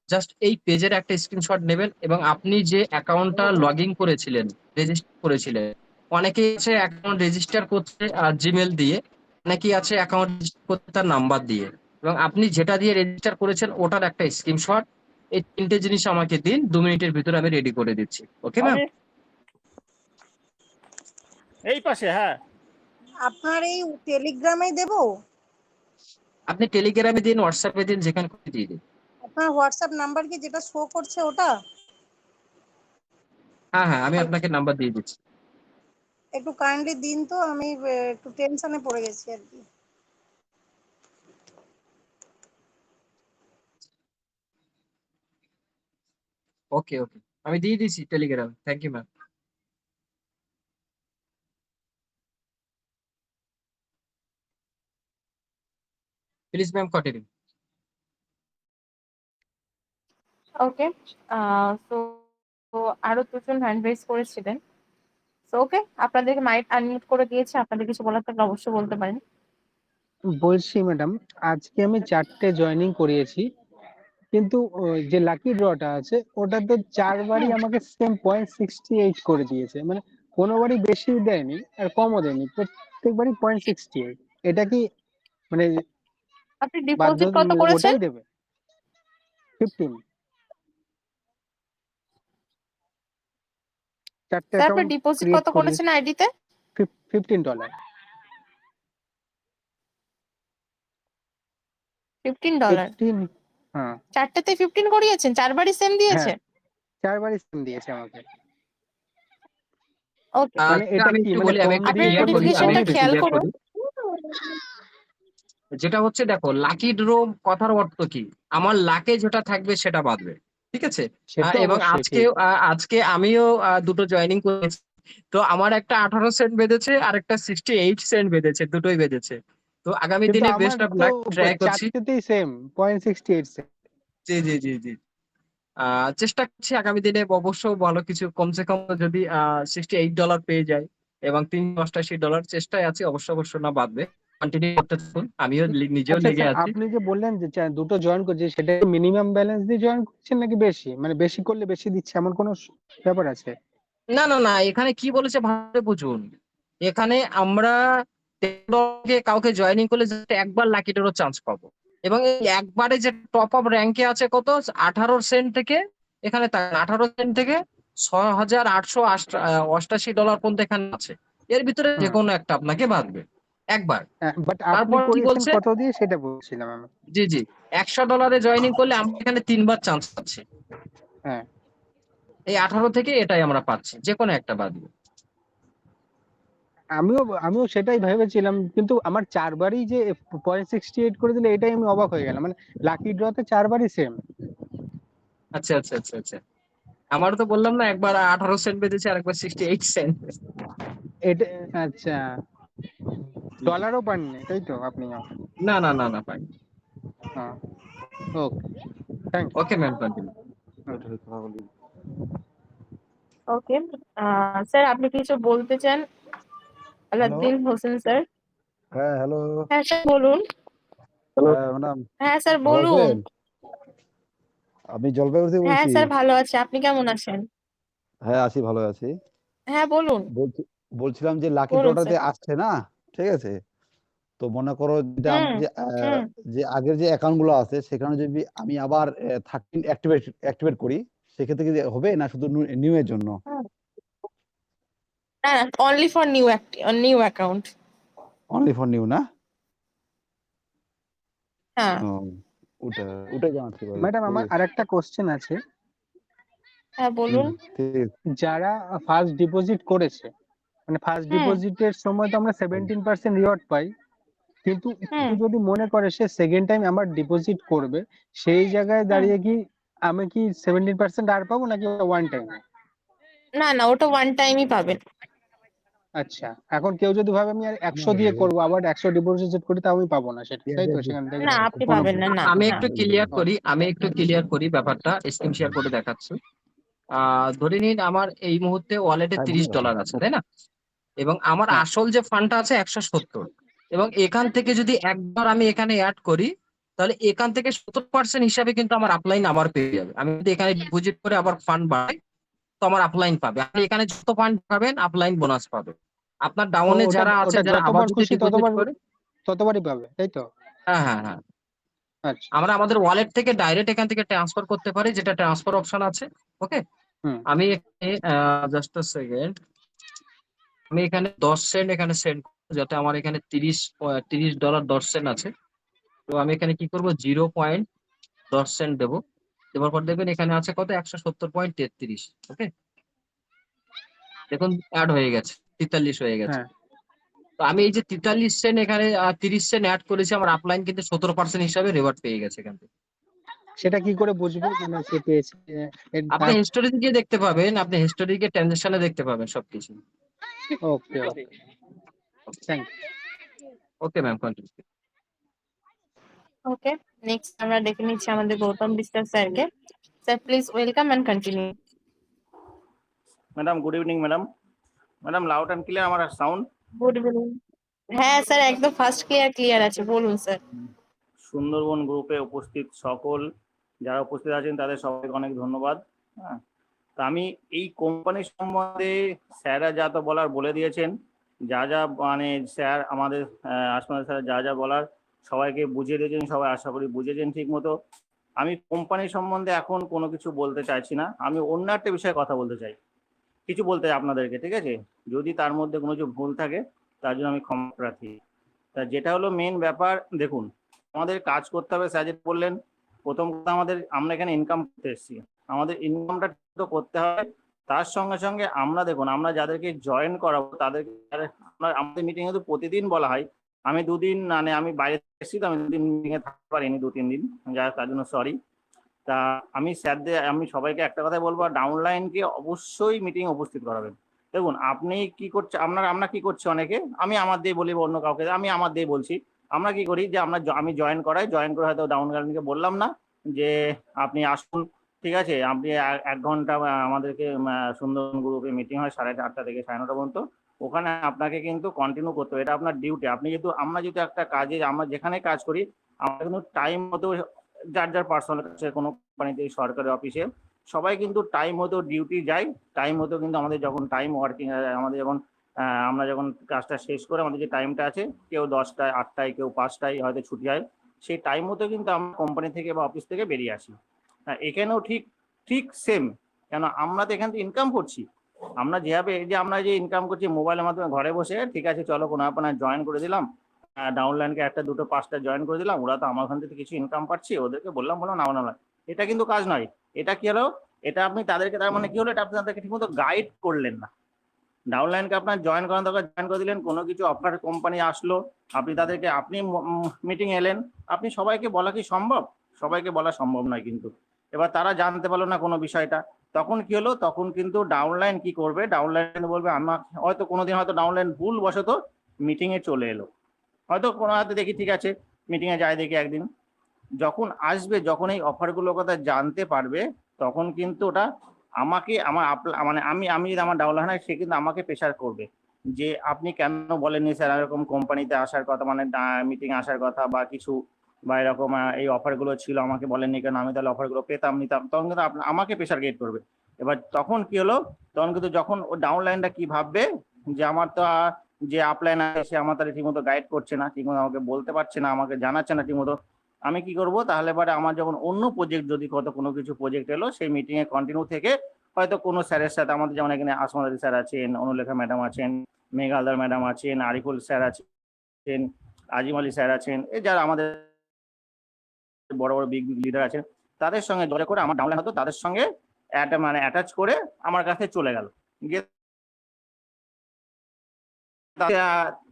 জাস্ট এই পেজের একটা স্ক্রিনশট নেবেন, এবং আপনি যে অ্যাকাউন্টটা লগ ইন করেছিলেন, রেজিস্টার করেছিলেন, অনেকেই আছে অ্যাকাউন্ট রেজিস্টার করতে জিমেল দিয়ে, অনেকেই আছে অ্যাকাউন্ট রেজিস্টার করতে তার নাম্বার দিয়ে, এবং আপনি যেটা দিয়ে রেজিস্টার করেছেন ওটার একটা স্ক্রিনশট, এই 3টে জিনিস আমাকে দিন, 2 মিনিটের ভিতরে আমি রেডি করে দিচ্ছি। Okay ma'am. আমি এই পাশে, হ্যাঁ। আপনার এই টেলিগ্রামে দেবো? আপনি টেলিগ্রামে দিন, হোয়াটসঅ্যাপে দিন, যেখানে খুশি দিয়ে দিন। আপনার হোয়াটসঅ্যাপ নাম্বার কি যেটা শো করছে ওটা? হ্যাঁ হ্যাঁ, আমি আপনাকে নাম্বার দিয়ে দিচ্ছি। একটু কাইন্ডলি দিন তো, আমি একটু টেনশনে পড়ে গেছি আর কি। ওকে ওকে, আমি দিয়ে দিচ্ছি টেলিগ্রামে। Thank you ma'am. Please ma'am continue. Okay, তো আরো দুজন হ্যান্ড রেজ করেছিলেন। তো ওকে, আপনাদেরকে মাইক আনমিউট করে দিয়েছে, আপনাদের কিছু বলার থাকলে অবশ্যই বলতে পারেন। বলছি ম্যাডাম, আজকে আমি 4টে জয়েনিং করিয়েছি, কিন্তু ওই যে লাকি ড্রটা আছে ওটা তো 4বারই আমাকে সেম 0.68 করে দিয়েছে। মানে কোনোবারই বেশি দেয়নি আর কমও দেয়নি, প্রত্যেকবারই 0.68। এটা কি মানে আপনি বাধ্য ডিপোজিট কত করেছেন? ওটাই দেবে? 15। 4টে স্যার আপনি অ্যাকাউন্ট ডিপোজিট ক্রিয়েট কত করিয়েছি। করেছেন আইডিতে? $15। 15 ডলার? 15, হ্যাঁ। 4টেতে 15 করিয়েছেন, 4বারই সেম দিয়েছে? হ্যাঁ, 4বারই সেম দিয়েছে আমাকে। ওকে, মানে সেটা এটা আমি কি একটু মানে বলি, আমি কম একটু আপনি দিয়ে ক্লিয়ার করে করি, দিয়েছে আমি নোটিফিকেশনটা একটু নাকি? খেয়াল ক্লিয়ার করুন। করি। যেটা হচ্ছে, দেখো লাকি ড্র কথার অর্থ কি, আমার লাকে যেটা থাকবে সেটা বাঁধবে। ঠিক আছে। সে তো এবং অবশ্যই আজকে ঠিক। আজকে আমিও দুটো জয়েনিং করেছি। তো আমার একটা 18 সেন্ট বেঁধেছে আর একটা 68 সেন্ট বেঁধেছে, দুটোই বেঁধেছে। তো আগামী কিন্তু দিনে আমার বেস্ট অফ তো লাক ট্রাই করছি। 4টেতেই সেম 0.68। জি জি জি জি। চেষ্টা করছি আগামী দিনে অবশ্য ভালো কিছু, কমসে কম যদি $68 পেয়ে যায় এবং $3 $88, চেষ্টায় আছি, অবশ্য অবশ্য না বাদবে। কন্টিনিউ করতে থাকুন, আমিও নিজেও আচ্ছা লেগে স্যার, আছি। আপনি যে বললেন যে দুটো জয়েন করছে, সেটা মিনিমাম ব্যালেন্স দিয়ে জয়েন করছেন নাকি বেশি, মানে বেশি করলে বেশি দিচ্ছে এমন কোনো ব্যাপার আছে? না না না, এখানে কি বলেছে ভালো বুঝুন। এখানে আমরা $10 কাউকে জয়েনিং করলে just একবার লাকি ড্রর চান্স পাবো, এবং এই একবারে যে টপ আপ র্যাঙ্কে আছে কত 18 সেন্ট থেকে, এখানে 18 সেন্ট থেকে $6,888 পর্যন্ত এখানে আছে। এর ভিতরে যে হুম। কোনো একটা আপনাকে বাঁধবে একবার। বাট আপনি তারপর কি করিয়েছেন বলছে, কত দিয়ে সেটা বলছিলাম আমি। জি জি, $100 জয়েনিং করলে আমরা এখানে 3বার চান্স পাচ্ছি। হ্যাঁ, এই 18 থেকে এটাই আমরা পাচ্ছি, যে কোনো একটা বাঁধবে। আমিও সেটাই ভেবেছিলাম, কিন্তু আমার 4বারই যে 0.68 করে দিলে, এটাই আমি অবাক হয়ে গেলাম। মানে লাকি ড্রতে 4বারই সেম। আচ্ছা আচ্ছা আচ্ছা আচ্ছা, আমারও তো বললাম না, একবার 18 সেন্ট বেঁধেছে আর একবার 68 সেন্ট। এটা আচ্ছা, ডলারও পাননি তাই তো আপনিও? না না না না পাই। হ্যাঁ, ওকে, থ্যাংক ওকে ম্যাম, কন্টিনিউ। ওকে, স্যার আপনি কিছু বলতে চান? হ্যালো। আলাউদ্দিন হোসেন স্যার। হ্যাঁ, হ্যালো। হ্যাঁ স্যার বলুন। হ্যাঁ, ম্যাডাম, হ্যাঁ স্যার ভালো বলুন। আছেন? আমি জলপাইগুড়ি থেকে হ্যাঁ বলছি। স্যার ভালো আছি, আপনি কেমন আছেন? হ্যাঁ, আছি, ভালো আছি। হ্যাঁ বলুন। বলছিলাম যে লাকি বলুন ড্রটাতে স্যার। আসছে না, ঠিক আছে? তো মনে করো যেটা হুম আমার যে হুম যে আগের যে অ্যাকাউন্ট গুলো আছে, সেখানে যদি আমি আবার 13 অ্যাক্টিভেট করি, সেক্ষেত্রে কি হবে না শুধু নিউ এর জন্য? হুম। না, only for new account. Only for new না? হ্যাঁ ও, ওটা ওটাই জানাতে পারি, ম্যাডাম, ঠিক আমার আছে। আরেকটা কোশ্চেন আছে। হ্যাঁ বলুন। ঠিক আছে। যারা ফার্স্ট ডিপোজিট করেছে, মানে ফার্স্ট হুম ডিপোজিটের সময় তো আমরা 17% রিওয়ার্ড পাই, কিন্তু হুম। কেউ যদি মনে করে সে সেকেন্ড টাইম আবার ডিপোজিট করবে, সেই জায়গায় হুম। দাঁড়িয়ে কি আমি কি 17% আর পাবো নাকি ওয়ান টাইম? না না, ওটা ওয়ান টাইমই পাবেন। আচ্ছা, এখন কেউ যদি ভাবে আমি আর 100 না, দিয়ে করবো, আবার 100 ডিপোজিট করি, তাও আমি পাবো না সেটা, তাই তো? সেখান থেকে না আপনি কুপন পাবেন না, না আমি না। একটু ক্লিয়ার করি, ব্যাপারটা স্ক্রিন শেয়ার করে দেখাচ্ছি। ধরে নিন আমার এই মুহূর্তে ওয়ালেটে $30 আছে, তাই না? এবং আমার হ্যাঁ, আসল যে ফান্ডটা আছে 170, এবং এখান থেকে যদি একবার আমি এখানে অ্যাড করি, তাহলে এখান থেকে 70% হিসাবে কিন্তু আমার আপলাইন আবার পেয়ে যাবে। আমি যদি এখানে ডিপোজিট করে আবার ফান্ড বাড়াই, তো আমার আপলাইন পাবে। আপনি এখানে যত ফান্ড পাবেন আপলাইন বোনাস পাবে। আপনার ডাউনে ওটা যারা আছে, ওটা যারা আবার যতবার যদি খুশি ডিপোজিট ততবার করে, ততবারই পাবে, তাই তো? হ্যাঁ হ্যাঁ হ্যাঁ, আচ্ছা। আমরা আমাদের ওয়ালেট থেকে ডাইরেক্ট এখান থেকে ট্রান্সফার করতে পারি, যেটা ট্রান্সফার অপশন আছে। ওকে, হুম। আমি এখানে জাস্ট আ সেকেন্ড, আমি এখানে 10 সেন্ট এখানে সেন্ড, যাতে আমার এখানে $30 10 সেন্ট আছে। তো আমি এখানে কি করব, 0.10 সেন্ট দেবো। দেওয়ার পর দেখবেন এখানে আছে কত, 170.33। ওকে, দেখুন অ্যাড হয়ে গেছে, 43 হয়ে গেছে। হ্যাঁ, তো আমি এই যে 43 সেন্ট এখানে 30 সেন্ট অ্যাড করেছি, আমার আপলাইন কিন্তু 17% হিসাবে রেওয়ার্ড পেয়ে গেছে এখান থেকে। সেটা কি করে বুঝবো মানে সে পেয়েছে? আপনি হিস্টোরিতে গিয়ে দেখতে পাবেন, আপনি হিস্টোরি গিয়ে ট্রানজাকশনে দেখতে পাবেন সবকিছু। Okay, okay, thank okay ma'am, continue. Okay, next আমরা ডেকে নিচ্ছি আমাদের গৌতম বিশ্বাস স্যারকে। Sir please welcome and continue. Madam good evening madam. Madam loud and clear আমার সাউন্ড? Good evening. হ্যাঁ স্যার একদম ফার্স্ট ক্লিয়ার আছে, বলুন স্যার। সুন্দরবন গ্রুপে উপস্থিত সকল যারা উপস্থিত আছেন তাদের সবাইকে অনেক ধন্যবাদ। হ্যাঁ, তা আমি এই কোম্পানির সম্বন্ধে স্যাররা যা তো বলার বলে দিয়েছেন, যা যা মানে স্যার আমাদের আসমাদ স্যার যা যা বলার সবাইকে বুঝিয়ে দিয়েছেন, সবাই আশা করি বুঝেছেন ঠিক মতো। আমি কোম্পানির সম্বন্ধে এখন কোনো কিছু বলতে চাইছি না, আমি অন্য একটা বিষয়ে কথা বলতে চাই, কিছু বলতে আপনাদেরকে, ঠিক আছে? যদি তার মধ্যে কোনো কিছু ভুল থাকে তার জন্য আমি ক্ষমা প্রার্থী। তা যেটা হলো মেন ব্যাপার, দেখুন আমাদের কাজ করতে হবে, স্যার যেটা বললেন, প্রথম কথা আমরা এখানে ইনকাম করতে এসেছি, আমাদের ইনকামটা তো করতে হবে। তার সঙ্গে সঙ্গে আমরা দেখুন, আমরা যাদেরকে জয়েন করাবো তাদেরকে আমাদের মিটিং এ তো প্রতিদিন বলা হয়, আমি দুদিন মানে আমি বাইরে এসেছি, তো আমি দুদিন মিটিং এ থাকতে পারিনি, 2-3 দিন, যা তার জন্য সরি। তা আমি স্যারদের আমি সবাইকে একটা কথাই বলবো, ডাউনলাইনকে অবশ্যই মিটিং উপস্থিত করাবেন। দেখুন আপনি কি করছে, আমরা কি করছি অনেকে, আমি আমার দিয়ে বলি বা অন্য কাউকে, আমি আমার দিয়ে বলছি, আমরা কি করি যে আমি জয়েন করে হয়তো ডাউনলাইনকে বললাম না যে আপনি আসুন, ঠিক আছে, আপনি 1 ঘন্টা আমাদেরকে সুন্দরবন গ্রুপে মিটিং হয় 8:30 থেকে 9:30 পর্যন্ত, ওখানে আপনাকে কিন্তু কন্টিনিউ করতে হবে, এটা আপনার ডিউটি। আপনি যেহেতু আমরা যেহেতু একটা কাজে আমরা যেখানে কাজ করি আমরা কিন্তু টাইম মতো যার যার পার্সোনাল কাছে কোনো কোম্পানিতে সরকারি অফিসে সবাই কিন্তু টাইম মতো ডিউটি যাই, টাইম মতো কিন্তু আমাদের যখন টাইম ওয়ার্কিং আমাদের যখন আমরা যখন কাজটা শেষ করে আমাদের যে টাইমটা আছে কেউ 10টায় 8টায় কেউ 5টায় হয়তো ছুটি হয়, সেই টাইম মতো কিন্তু আমরা কোম্পানি থেকে বা অফিস থেকে বেরিয়ে আসি। এখানেও ঠিক ঠিক সেম, কেন আমরা তো এখান থেকে ইনকাম করছি। আমরা যেভাবে এই যে আমরা যে ইনকাম করছি মোবাইলের মাধ্যমে ঘরে বসে, ঠিক আছে চলো কোনো আপনার জয়েন করে দিলাম, ডাউনলাইনকে 1টা 2টো 5টা জয়েন করে দিলাম, ওরা তো আমার ওখান থেকে কিছু ইনকাম পাচ্ছি, ওদেরকে বললাম না, এটা কিন্তু কাজ নয়। এটা কি হলো, এটা আপনি তাদেরকে তার মানে কি হলো, এটা আপনি তাদেরকে ঠিকমতো গাইড করলেন না। ডাউনলাইনকে আপনার জয়েন করার দরকার, জয়েন করে দিলেন, কোনো কিছু অফার কোম্পানি আসলো, আপনি তাদেরকে আপনি মিটিং এলেন, আপনি সবাইকে বলা কি সম্ভব? সবাইকে বলা সম্ভব নয় কিন্তু। এবার তারা জানতে পারলো না কোনো বিষয়টা, তখন কি হলো, তখন কিন্তু ডাউনলাইন কি করবে, ডাউনলাইন বলবে আমার হয়তো কোনোদিন হয়তো ডাউনলাইন ভুল বশত মিটিং এ চলে এলো, হয়তো কোনো হয়তো দেখি ঠিক আছে মিটিং এ যায় দেখি একদিন, যখন আসবে যখন এই অফারগুলোর কথা জানতে পারবে তখন কিন্তু ওটা আমাকে মানে আমি যদি আমার ডাউনলাইন হয় সে কিন্তু আমাকে প্রেশার করবে যে আপনি কেন বলেননি স্যার এরকম কোম্পানিতে আসার কথা, মানে মিটিং আসার কথা বা কিছু, বা এরকম এই অফারগুলো ছিল আমাকে বলেননি কেন, আমি তাহলে অফারগুলো পেতাম নিতাম, তখন কিন্তু আমাকে প্রেশার ক্রিয়েট করবে। এবার তখন কি হলো, তখন কিন্তু যখন ও ডাউনলাইনটা কি ভাববে যে আমার তো যে আপলাইন আছে সে আমার তাহলে ঠিকমতো গাইড করছে না, ঠিকমতো আমাকে বলতে পারছে না, আমাকে জানাচ্ছে না ঠিকমতো, আমি কি করব তাহলে পরে আমার যখন অন্য প্রজেক্ট যদি কত কোনো কিছু প্রজেক্ট এলো সেই মিটিং এ কন্টিনিউ থেকে হয়তো কোনো স্যারের সাথে, আমাদের যেমন এখানে আসমাদি স্যার আছেন, অনুলেখা ম্যাডাম আছেন, মেঘালদার ম্যাডাম আছেন, আরিফুল স্যার আছেন, আজিম আলী স্যার আছেন, এই যারা আমাদের বড় বড় বিগ বিগ লিডার আছেন, তাদের সঙ্গে যোগাযোগ করে আমার ডাউনলাইন হতো, তাদের সঙ্গে মানে অ্যাটাচ করে আমার কাছে চলে গেল, গিয়ে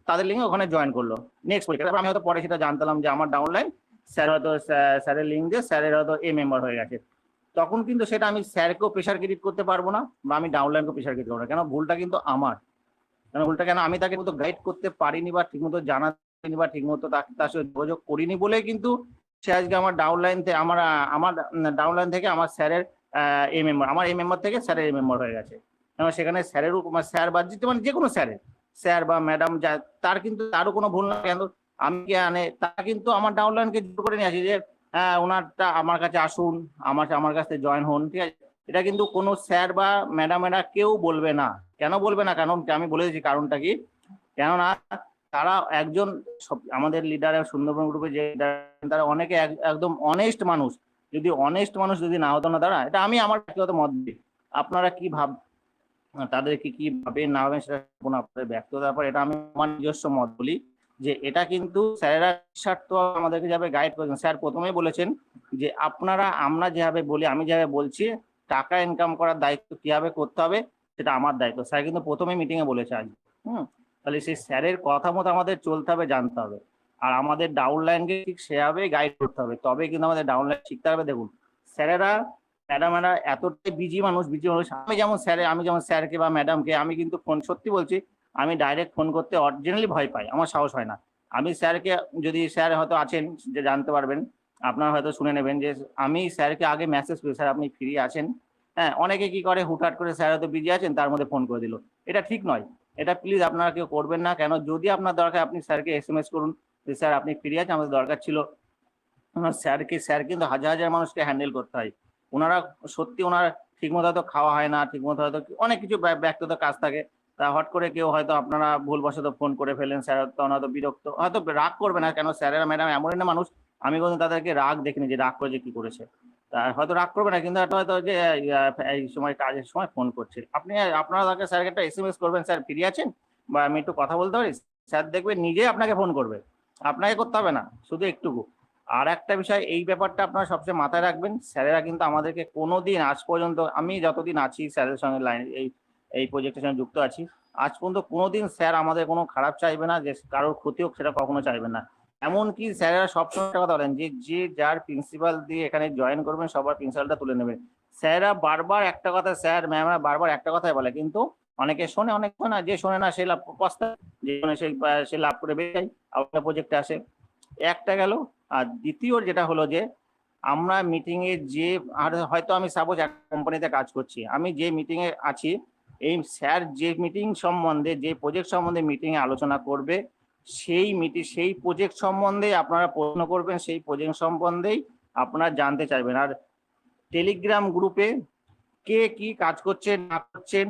তাদের লিঙ্কে ওখানে জয়েন করলো নেক্সট পরীক্ষা। আমি হয়তো পরে সেটা জানতাম যে আমার ডাউনলাইন স্যার হয়তো স্যারের লিঙ্ক দিয়ে স্যারের হয়তো মেম্বার হয়ে গেছে, তখন কিন্তু সেটা আমি স্যারকেও প্রেশার ক্রিয়েট করতে পারবো না বা আমি ডাউনলাইনকেও প্রেশার ক্রিয়েট করবো না, কেন ভুলটা কিন্তু আমার, কেন ভুলটা কেন আমি তাকে মতো গাইড করতে পারিনি বা ঠিকমতো জানাতে বা ঠিকমতো তার সাথে যোগাযোগ করিনি বলে কিন্তু সে আজকে আমার ডাউনলাইন থেকে আমার ডাউনলাইন থেকে আমার স্যারের মেম্বার, আমার মেম্বার থেকে স্যারের মেম্বার হয়ে গেছে। কারণ সেখানে স্যারের স্যার বা মানে যে কোনো স্যারের স্যার বা ম্যাডাম যা তার কিন্তু তারও কোনো ভুল না, কেন আমি তারা কিন্তু আমার ডাউনলাইনকে জোর করে নিয়ে আসি যে ওনারটা আমার কাছে আসুন, আমার কাছে জয়েন হন, ঠিক আছে, এটা কিন্তু কোনো স্যার বা ম্যাডামেরা কেউ বলবে না। কেন বলবে না, কারণ আমি বলে দিচ্ছি কারণটা কি, কেননা তারা একজন আমাদের লিডার সুন্দরবন গ্রুপে যে তারা অনেকে একদম অনেস্ট মানুষ, যদি অনেস্ট মানুষ যদি না হতো না তারা, এটা আমি আমার ব্যক্তিগত মত দিই, আপনারা কি তাদেরকে কি ভাবে না ভাবেন সেটা কোনো আপনাদের ব্যক্তিগত ব্যাপার, এটা আমি আমার নিজস্ব মত বলি যে এটা কিন্তু স্যারেরা নিঃস্বার্থ আমাদেরকে যাবে গাইড করেছেন। স্যার প্রথমেই বলেছেন যে আপনারা আমরা যেভাবে বলি, আমি যেভাবে বলছি টাকা ইনকাম করার দায়িত্ব কিভাবে করতে হবে সেটা আমার দায়িত্ব, স্যার কিন্তু প্রথমে মিটিং এ বলেছে আজ। তাহলে সেই স্যারের কথা মতো আমাদের চলতে হবে, জানতে হবে, আর আমাদের ডাউনলাইনকে ঠিক সেভাবে গাইড করতে হবে, তবে কিন্তু আমাদের ডাউনলাইন শিখতে হবে। দেখুন স্যারেরা ম্যাডামেরা এতটাই বিজি মানুষ, আমি যেমন স্যারকে বা ম্যাডামকে আমি কিন্তু ফোন, সত্যি বলছি আমি ডাইরেক্ট ফোন করতে অরিজিনালি ভয় পাই, আমার সাহস হয় না। আমি স্যারকে, যদি স্যার হয়তো আছেন যে জানতে পারবেন, আপনারা হয়তো শুনে নেবেন যে আমি স্যারকে আগে মেসেজ করি, স্যার আপনি ফ্রি আছেন, হ্যাঁ, অনেকে কি করে হুটহাট করে স্যার হয়তো বিজি আছেন তার মধ্যে ফোন করে দিল, এটা ঠিক নয়, এটা প্লিজ আপনারা কেউ করবেন না। কেন যদি আপনার দরকার আপনি স্যারকে SMS করুন যে স্যার আপনি ফ্রি আছেন, আমাদের দরকার ছিল। স্যার কিন্তু হাজার হাজার মানুষকে হ্যান্ডেল করতে হয়, ওনারা সত্যি ওনারা ঠিকমতো হয়তো খাওয়া হয় না, ঠিকমতো হয়তো অনেক কিছু ব্যক্তিগত কাজ থাকে, তা হট করে কেউ হয়তো আপনারা ভুলবশত ফোন করে ফেলেন, স্যার তখন হয়তো বিরক্ত, হয়তো রাগ করবে না, কেন স্যারেরা ম্যাডাম এমন একটা মানুষ, আমি কোনো তাদেরকে রাগ দেখিনি যে রাগ করে যে কি করেছে, তা হয়তো রাগ করবে না, কিন্তু হয়তো যে এই সময় কাজের সময় ফোন করছে, আপনারা তাকে স্যারকে একটা SMS করবেন, স্যার ফ্রি আছেন বা আমি একটু কথা বলতে পারি, স্যার দেখবে নিজে আপনাকে ফোন করবে, আপনাকে করতে হবে না, শুধু একটুকু। আর একটা বিষয়, এই ব্যাপারটা আপনারা সবসময় মাথায় রাখবেন, স্যারেরা কিন্তু আমাদেরকে কোনোদিন আজ পর্যন্ত, আমি যতদিন আছি স্যারের সঙ্গে লাইন এই প্রজেক্টের সঙ্গে যুক্ত আছি, আজ পর্যন্ত কোনোদিন স্যার আমাদের কোনো খারাপ চাইবে না, যে কারোর ক্ষতি হোক সেটা কখনো চাইবে না। এমনকি স্যারেরা সবসময় একটা কথা বলেন যে যার প্রিন্সিপাল দিয়ে এখানে জয়েন করবেন সবার প্রিন্সিপালটা তুলে নেবেন। স্যাররা বারবার একটা কথা, স্যার ম্যামরা বারবার একটা কথাই বলে, কিন্তু অনেকে শোনে, অনেক শোনে না, যে শোনে না সে লাভ পস্তায়, যে শোনে সে লাভ করে বেরিয়ে যায়, আবার প্রজেক্টে আসে। একটা গেল। আর দ্বিতীয় যেটা হলো যে আমরা মিটিং এ যে, আর হয়তো আমি সাপোজ এক কোম্পানিতে কাজ করছি, আমি যে মিটিং এ আছি এই স্যার যে মিটিং সম্বন্ধে, যে প্রজেক্ট সম্বন্ধে মিটিং এ আলোচনা করবে, সেই প্রজেক্ট সম্বন্ধে আপনারা প্রশ্ন করবেন, সেই প্রজেক্ট সম্বন্ধেই আপনারা জানতে চাইবেন। আর টেলিগ্রাম গ্রুপে কে কি কাজ করছেন না করছেন,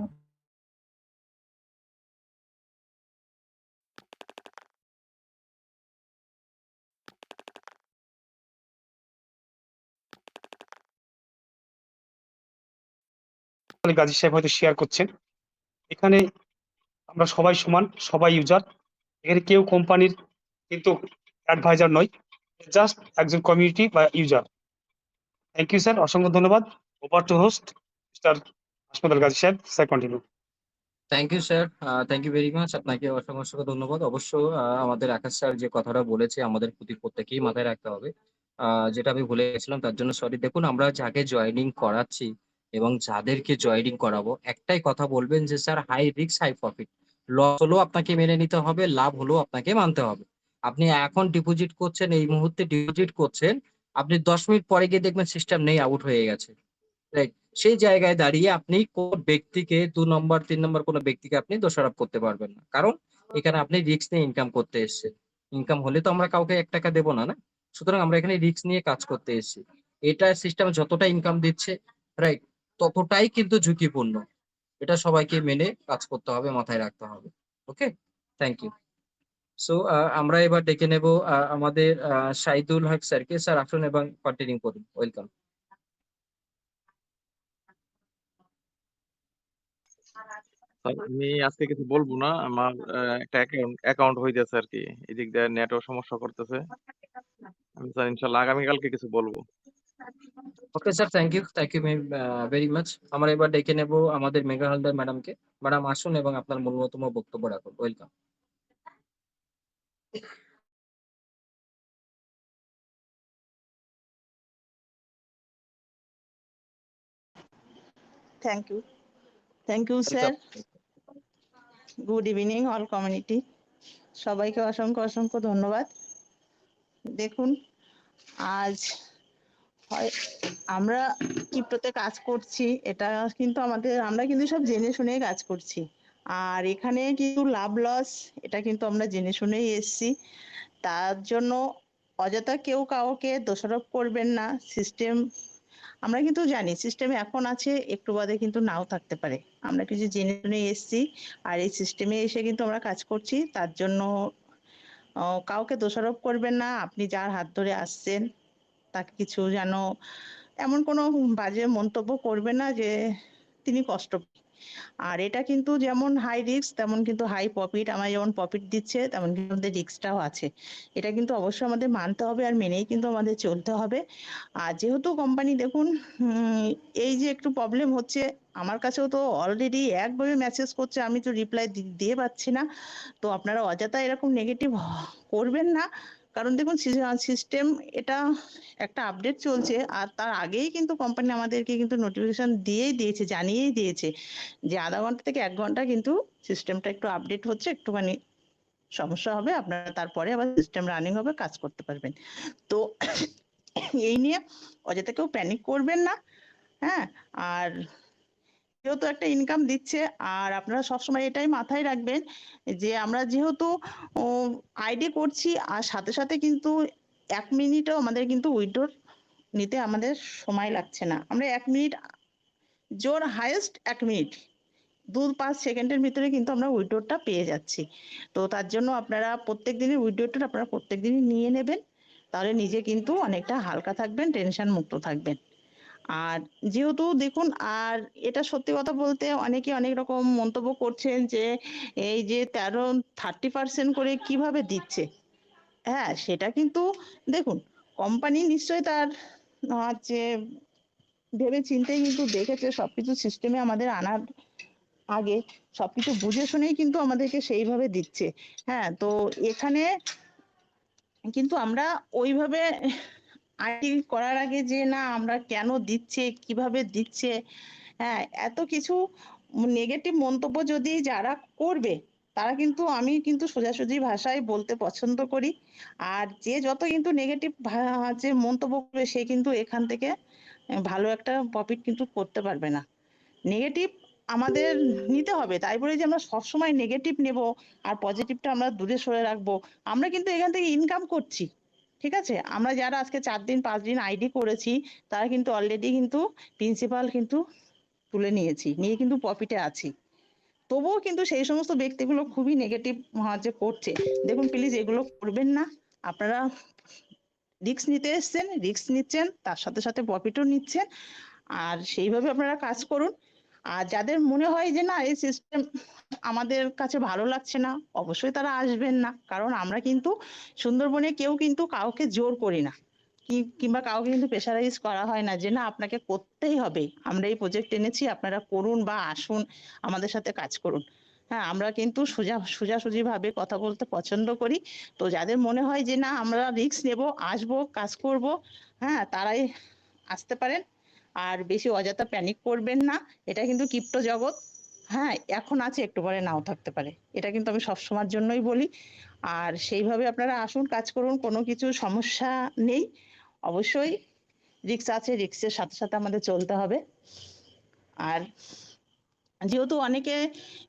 গাজী সাহেব হয়তো শেয়ার করছেন। এখানে আমরা সবাই সমান, সবাই ইউজার। এখানে কেউ কোম্পানির কিন্তু অ্যাডভাইজার নয়, জাস্ট একজন কমিউনিটি বা ইউজার। থ্যাংক ইউ স্যার, অসংখ্য ধন্যবাদ। ওভার টু হোস্ট মিস্টার হাসপাতাল গাজী সাহেব, sir continue. Thank you sir, thank you very much. আপনাকে অসংখ্য অসংখ্য ধন্যবাদ। অবশ্য আমাদের আকাশ স্যার যে কথাটা বলেছে আমাদের প্রত্যেকেই মাথায় রাখতে হবে। যেটা আমি ভুলে গেছিলাম তার জন্য সরি। দেখুন, আমরা যাকে জয়েনিং করাচ্ছি এবং যাদেরকে জয়েনিং করাবো, একটাই কথা বলবেন যে sir high risk high profit. Loss হলেও আপনাকে মেনে নিতে হবে, লাভ হলেও আপনাকে মানতে হবে। আপনি এখন ডিপোজিট করছেন, এই মুহূর্তে ডিপোজিট করছেন, আপনি 10 মিনিট পরে গিয়ে দেখবেন সিস্টেম নেই, আউট হয়ে গেছে। রাইট? সেই জায়গায় দাঁড়িয়ে আপনি কোন ব্যক্তিকে 2 নম্বর 3 নম্বর কোনো ব্যক্তিকে আপনি দোষারোপ করতে পারবেন না। কারণ এখানে আপনি রিস্ক নিয়ে ইনকাম করতে এসেছেন। ইনকাম হলে তো আমরা কাউকে 1 টাকা দেব না, না? সুতরাং আমরা এখানে রিস্ক নিয়ে কাজ করতে এসেছি। এটা সিস্টেম যতটা ইনকাম দিচ্ছে, রাইট, ততটাই কিন্তু ঝুঁকিপূর্ণ। এটা সবাইকে মেনে কাজ করতে হবে, মাথায় রাখতে হবে। ওকে? Thank you. সো আমরা এবার ডেকে নেব আমাদের শাহিদুল হক স্যারকে। স্যার আসুন এবং কন্টিনিউ করুন। ওয়েলকাম। স্যার, আমি আজকে কিছু বলবো না। আমার একটা অ্যাকাউন্ট হইতেছে আর কি, এদিক দিয়ে নেটওয়ার্ক সমস্যা করতেছে। আমি স্যার ইনশাল্লাহ আগামীকালকে কিছু বলবো। Okay sir, thank you very much. আমরা এবার ডেকে নেব আমাদের মেঘা হালদার ম্যাডামকে। ম্যাডাম আসুন এবং আপনার মূল্যতম বক্তব্য রাখুন। Welcome. Thank you. Thank you, sir. Good evening all community. সবাইকে অসংখ্য অসংখ্য ধন্যবাদ। দেখুন, আজ আমরা ক্রিপ্টোতে কাজ করছি, এটা কিন্তু আমরা কিন্তু সব জেনে শুনে কাজ করছি। আর এখানে কিন্তু লাভ লস এটা কিন্তু আমরা জেনে শুনেই এসছি। তার জন্য অযথা কেউ কাউকে দোষারোপ করবেন না। সিস্টেম আমরা কিন্তু জানি সিস্টেমে এখন আছে, একটু বাদে কিন্তু নাও থাকতে পারে। আমরা কিছু জেনে শুনে এসছি, আর এই সিস্টেমে এসে কিন্তু আমরা কাজ করছি। তার জন্য কাউকে দোষারোপ করবেন না। আপনি যার হাত ধরে আসছেন তাকে কিছু যেন এমন কোনো বাজে মন্তব্য করবেন না যে তিনি কষ্ট পান। আর এটা কিন্তু যেমন হাই রিস্ক তেমন কিন্তু হাই প্রফিট। আমার যেমন প্রফিট দিচ্ছে তেমন কিন্তু আমাদের রিস্কটাও আছে। এটা কিন্তু অবশ্যই আমাদের মানতে হবে আর মেনেই কিন্তু আমাদের চলতে হবে। আর যেহেতু কোম্পানি দেখুন এই যে একটু প্রবলেম হচ্ছে, আমার কাছেও তো অলরেডি একভাবে মেসেজ করছে, আমি তো রিপ্লাই দিয়ে পাচ্ছি না। তো আপনারা অযথা এরকম নেগেটিভ করবেন না। কারণ দেখুন সিস্টেম এটা একটা আপডেট চলছে, আর তার আগেই কিন্তু কোম্পানি আমাদেরকে কিন্তু নোটিফিকেশন দিয়েছে, জানিয়েই দিয়েছে যে আধা ঘন্টা থেকে 1 ঘন্টা কিন্তু সিস্টেমটা একটু আপডেট হচ্ছে, একটুখানি সমস্যা হবে, আপনারা তারপরে আবার সিস্টেম রানিং হবে, কাজ করতে পারবেন। তো এই নিয়ে অযথা কেউ প্যানিক করবেন না। হ্যাঁ, আর যেহেতু একটা ইনকাম দিচ্ছে, আর আপনারা সবসময় এটাই মাথায় রাখবেন যে আমরা যেহেতু আইডি করছি, আর সাথে সাথে কিন্তু 1 মিনিটও আমাদের কিন্তু উইথড্র নিতে আমাদের সময় লাগছে না। আমরা 1 মিনিট, জোর হাইয়েস্ট 1 মিনিট, 2-5 সেকেন্ডের ভিতরে কিন্তু আমরা উইথড্রটা পেয়ে যাচ্ছি। তো তার জন্য আপনারা প্রত্যেক দিনের উইথড্রটা আপনারা প্রত্যেক দিনই নিয়ে নেবেন, তাহলে নিজে কিন্তু অনেকটা হালকা থাকবেন, টেনশন মুক্ত থাকবেন। আর যেহেতু দেখুন, আর এটা সত্যি কথা বলতে অনেকে অনেক রকম মন্তব্য করছেন যে এই যে 30% করে কিভাবে দিচ্ছে। হ্যাঁ, সেটা কিন্তু দেখুন কোম্পানি নিশ্চয়ই তার হচ্ছে ভেবে চিন্তেই কিন্তু দেখেছে, সবকিছু সিস্টেমে আমাদের আনার আগে সবকিছু বুঝে শুনেই কিন্তু আমাদেরকে সেইভাবে দিচ্ছে। হ্যাঁ, তো এখানে কিন্তু আমরা ওইভাবে আইডি করার আগে যে না আমরা কেন দিচ্ছে, কিভাবে দিচ্ছে, হ্যাঁ, এত কিছু নেগেটিভ মন্তব্য যদি যারা করবে, তারা কিন্তু আমি কিন্তু সোজাসুজি ভাষায় বলতে পছন্দ করি। আর যে যত কিন্তু নেগেটিভ যে মন্তব্য করবে সে কিন্তু এখান থেকে ভালো একটা প্রফিট কিন্তু করতে পারবে না। নেগেটিভ আমাদের নিতে হবে। তাই বলে যে আমরা সবসময় নেগেটিভ নেব আর পজিটিভটা আমরা দূরে সরে রাখবো। আমরা কিন্তু এখান থেকে ইনকাম করছি। ঠিক আছে? আমরা যারা আজকে 4 দিন 5 দিন আইডি করেছি তারা কিন্তু অলরেডি কিন্তু প্রিন্সিপাল কিন্তু তুলে নিয়েছি। নিয়ে কিন্তু প্রফিটে আছি। তবুও কিন্তু সেই সমস্ত ব্যক্তিগুলো খুবই নেগেটিভ যে করছে। দেখুন প্লিজ এগুলো করবেন না। আপনারা রিস্ক নিতে এসছেন, রিস্ক নিচ্ছেন, তার সাথে সাথে প্রফিটও নিচ্ছেন। আর সেইভাবে আপনারা কাজ করুন। আর যাদের মনে হয় যে না এই সিস্টেম আমাদের কাছে ভালো লাগছে না, অবশ্যই তারা আসবেন না। কারণ আমরা কিন্তু সুন্দরবনে কেউ কিন্তু কাউকে জোর করি না। কিংবা কাউকে কিন্তু প্রেশারাইজ করা হয় না যে না আপনাকে করতেই হবে। আমরা এই প্রজেক্ট এনেছি আপনারা করুন বা আসুন আমাদের সাথে কাজ করুন। হ্যাঁ, আমরা কিন্তু সোজাসুজি ভাবে কথা বলতে পছন্দ করি। তো যাদের মনে হয় যে না আমরা রিস্ক নেব, আসবো, কাজ করব, হ্যাঁ তারাই আসতে পারেন। আর বেশি অযথা প্যানিক করবেন না। এটা কিন্তু ক্রিপ্টো জগৎ। হ্যাঁ, এখন আছে একটু পরে নাও থাকতে পারে। এটা কিন্তু আমি সবসময়ের জন্যই বলি। আর সেইভাবে আপনারা আসুন, কাজ করুন, কোনো কিছু সমস্যা নেই। অবশ্যই রিস্ক আছে, রিস্কের সাথে সাথে আমাদের চলতে হবে। আর যেহেতু অনেকে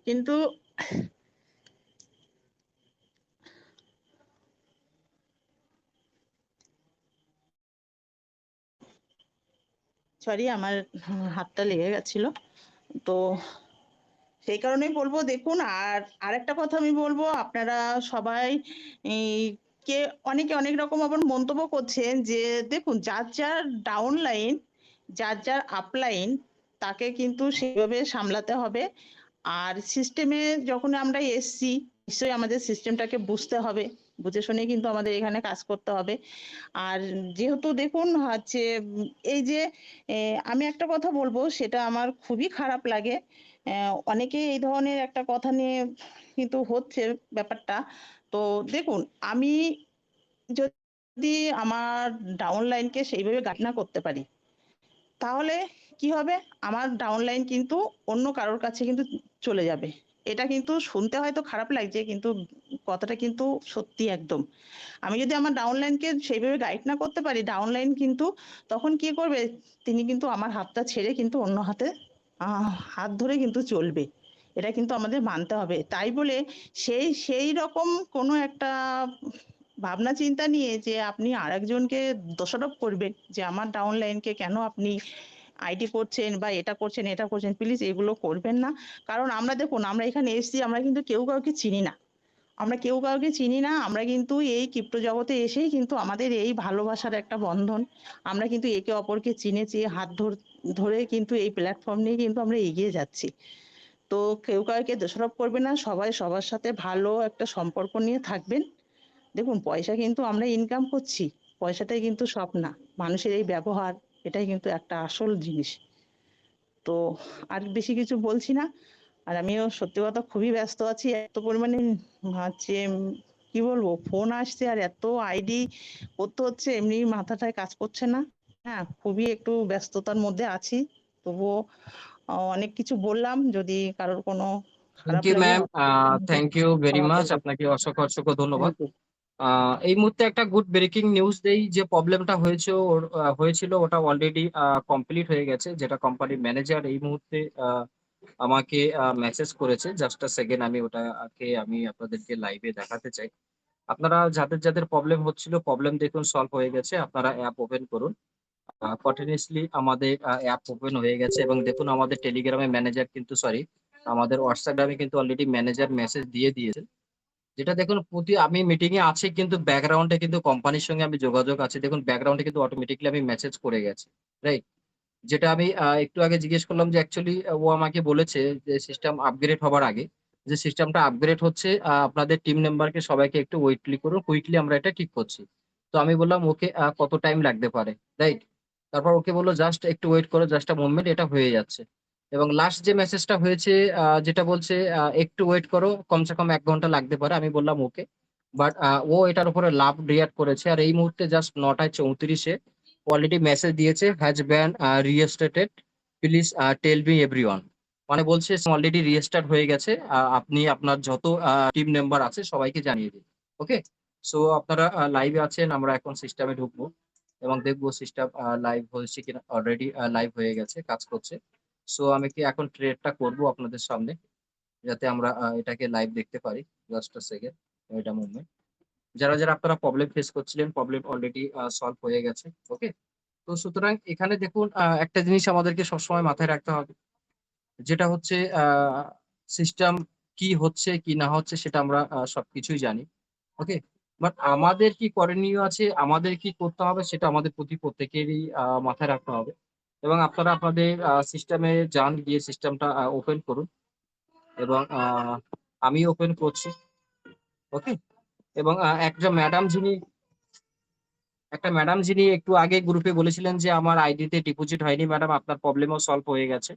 কিন্তু সরি আমার হাতটা লেগে গেছিল। তো সেই কারণেই বলবো দেখুন। আর আরেকটা কথা আমি বলবো আপনারা সবাই এই কে অনেকে অনেক রকম আবার মন্তব্য করছেন যে দেখুন যার যার ডাউন লাইন, যার যার আপ লাইন তাকে কিন্তু সেইভাবে সামলাতে হবে। আর সিস্টেমে যখন আমরা এসছি নিশ্চয়ই আমাদের সিস্টেমটাকে বুঝতে হবে, বুঝে শুনে কিন্তু আমাদের এখানে কাজ করতে হবে। আর যেহেতু দেখুন হচ্ছে এই যে আমি একটা কথা বলবো সেটা আমার খুবই খারাপ লাগে। অনেকে এই ধরনের একটা কথা নিয়ে কিন্তু হচ্ছে ব্যাপারটা। তো দেখুন আমি যদি আমার ডাউন লাইনকে সেইভাবে গাইড না করতে পারি তাহলে কি হবে? আমার ডাউন লাইন কিন্তু অন্য কারোর কাছে কিন্তু চলে যাবে। এটা কিন্তু শুনতে হয়তো খারাপ লাগছে কিন্তু কথাটা কিন্তু সত্যি একদম। আমি যদি আমার ডাউন লাইনকে সেইভাবে গাইড না করতে পারি ডাউন লাইন কিন্তু তখন কি করবে? তিনি কিন্তু আমার হাতটা ছেড়ে কিন্তু অন্য হাতে হাত ধরে কিন্তু চলবে। এটা কিন্তু আমাদের মানতে হবে। তাই বলে সেই রকম কোনো একটা ভাবনা চিন্তা নিয়ে যে আপনি আরেকজনকে দোষারোপ করবেন যে আমার ডাউন লাইনকে কেন আপনি আইডি করছেন বা এটা করছেন এটা করছেন, প্লিজ এগুলো করবেন না। কারণ আমরা দেখুন আমরা এখানে এসেছি আমরা কিন্তু কেউ কাউকে চিনি না। আমরা কেউ কাউকে চিনি না। আমরা কিন্তু এই ক্রিপ্টো জগতে এসেই কিন্তু আমাদের এই ভালোবাসার একটা বন্ধন। আমরা কিন্তু একে অপরকে চিনেছি, ধরে কিন্তু এই প্ল্যাটফর্ম নিয়ে কিন্তু আমরা এগিয়ে যাচ্ছি। তো কেউ কাউকে দোষারোপ করবে না। সবাই সবার সাথে ভালো একটা সম্পর্ক নিয়ে থাকবেন। দেখুন পয়সা কিন্তু আমরা ইনকাম করছি। পয়সাটাই কিন্তু সব না। মানুষের এই ব্যবহার এটাই কিন্তু একটা আসল জিনিস। তো আর বেশি কিছু বলছি না। আর আমিও সত্যি কথা খুবই ব্যস্ত আছি। এত পরিমাণে হচ্ছে কি বলবো ফোন আসছে আর এত আইডি করতে হচ্ছে এমনি মাথাটায় কাজ করছে না। হ্যাঁ, খুবই একটু ব্যস্ততার মধ্যে আছি। তবুও অনেক কিছু বললাম। যদি কারোর কোনো থ্যাংক খারাপ ইউ লাগে ম্যাম, থ্যাংক ইউ ভেরি ক্ষমা মাচ, করবেন। আপনাকে অসংখ্য অসংখ্য ধন্যবাদ। Thank you. এই মুহূর্তে একটা গুড ব্রেকিং নিউজ দেই, যে প্রবলেমটা হয়েছিল ওটা অলরেডি কমপ্লিট হয়ে গেছে। যেটা কোম্পানির ম্যানেজার এই মুহূর্তে আমাকে মেসেজ করেছে, জাস্ট আ সেকেন্ড, আমি ওটাকে আমি আপনাদেরকে লাইভে দেখাতে চাই। আপনারা যাদের যাদের প্রবলেম হচ্ছিল, প্রবলেম দেখুন সলভ হয়ে গেছে। আপনারা অ্যাপ ওপেন করুন। কন্টিনিউয়াসলি আমাদের অ্যাপ ওপেন হয়ে গেছে এবং দেখুন আমাদের টেলিগ্রামে ম্যানেজার কিন্তু সরি আমাদের হোয়াটসঅ্যাপে কিন্তু অলরেডি ম্যানেজার মেসেজ দিয়ে দিয়েছে। যেটা দেখুন আমি মিটিং এ আছি কিন্তু ব্যাকগ্রাউন্ডে কিন্তু কোম্পানির সঙ্গে আমি যোগাযোগ আছে। দেখুন ব্যাকগ্রাউন্ডে কিন্তু অটোমেটিক্যালি আমি মেসেজ করে গেছি। রাইট? যেটা আমি একটু আগে জিজ্ঞেস করলাম যে অ্যাকচুয়ালি ও আমাকে বলেছে যে সিস্টেম আপগ্রেড হবার আগে যে সিস্টেমটা আপগ্রেড হচ্ছে, আপনাদের টিম মেম্বারকে সবাইকে একটু ওয়েটলি করুন। কুইকলি আমরা এটা ঠিক করছি। তো আমি বললাম ওকে কত টাইম লাগতে পারে, রাইট? তারপর ওকে বলল জাস্ট একটু ওয়েট করো, জাস্ট আ মোমেন্ট, এটা হয়ে যাচ্ছে। এবং লাস্ট যে মেসেজটা হয়েছে যেটা বলছে একটু ওয়েট করো, কমসে কম ১ ঘন্টা লাগতে পারে। আমি বললাম ওকে। বাট ও এটার উপরে লাভ রিঅ্যাক্ট করেছে। আর এই মুহূর্তে জাস্ট ৯ঃ৩৪ এ অলরেডি মেসেজ দিয়েছে, has been restarted, please tell me everyone. মানে বলছে অলরেডি রিস্টার্ট হয়ে গেছে। আপনি আপনার যত টিম মেম্বার আছে সবাইকে জানিয়ে দিন। ওকে? সো আপনারা লাইভে আছেন, আমরা এখন সিস্টেমে ঢুকবো এবং দেখবো সিস্টেম লাইভ হয়েছে কিনা। অলরেডি লাইভ হয়ে গেছে, কাজ করছে। সো আমি কি এখন ট্রেডটা করব আপনাদের সামনে, যাতে আমরা এটাকে লাইভ দেখতে পারি। জাস্ট আ সেকেন্ড, এটা মুভমেন্ট। যারা যারা আপনারা প্রবলেম ফেস করছিলেন, প্রবলেম অলরেডি সলভ হয়ে গেছে। ওকে, তো সুতরাং এখানে দেখুন একটা জিনিস আমাদেরকে সবসময় মাথায় রাখতে হবে, যেটা হচ্ছে সিস্টেম কি হচ্ছে কি না হচ্ছে সেটা আমরা সবকিছুই জানি। ওকে, বাট আমাদের কি করণীয় আছে, আমাদের কি করতে হবে, সেটা আমাদের প্রত্যেকেরই মাথায় রাখতে হবে। এবং আপনারা আপনাদের সিস্টেমে যান, গিয়ে সিস্টেমটা ওপেন করুন, এবং আমি ওপেন করছি। ওকে, এবং একটা ম্যাডাম যিনি একটু আগে গ্রুপে বলেছিলেন যে আমার আইডিতে ডিপোজিট হয়নি ম্যাডাম, আপনার প্রবলেমও সলভ হয়ে গেছে।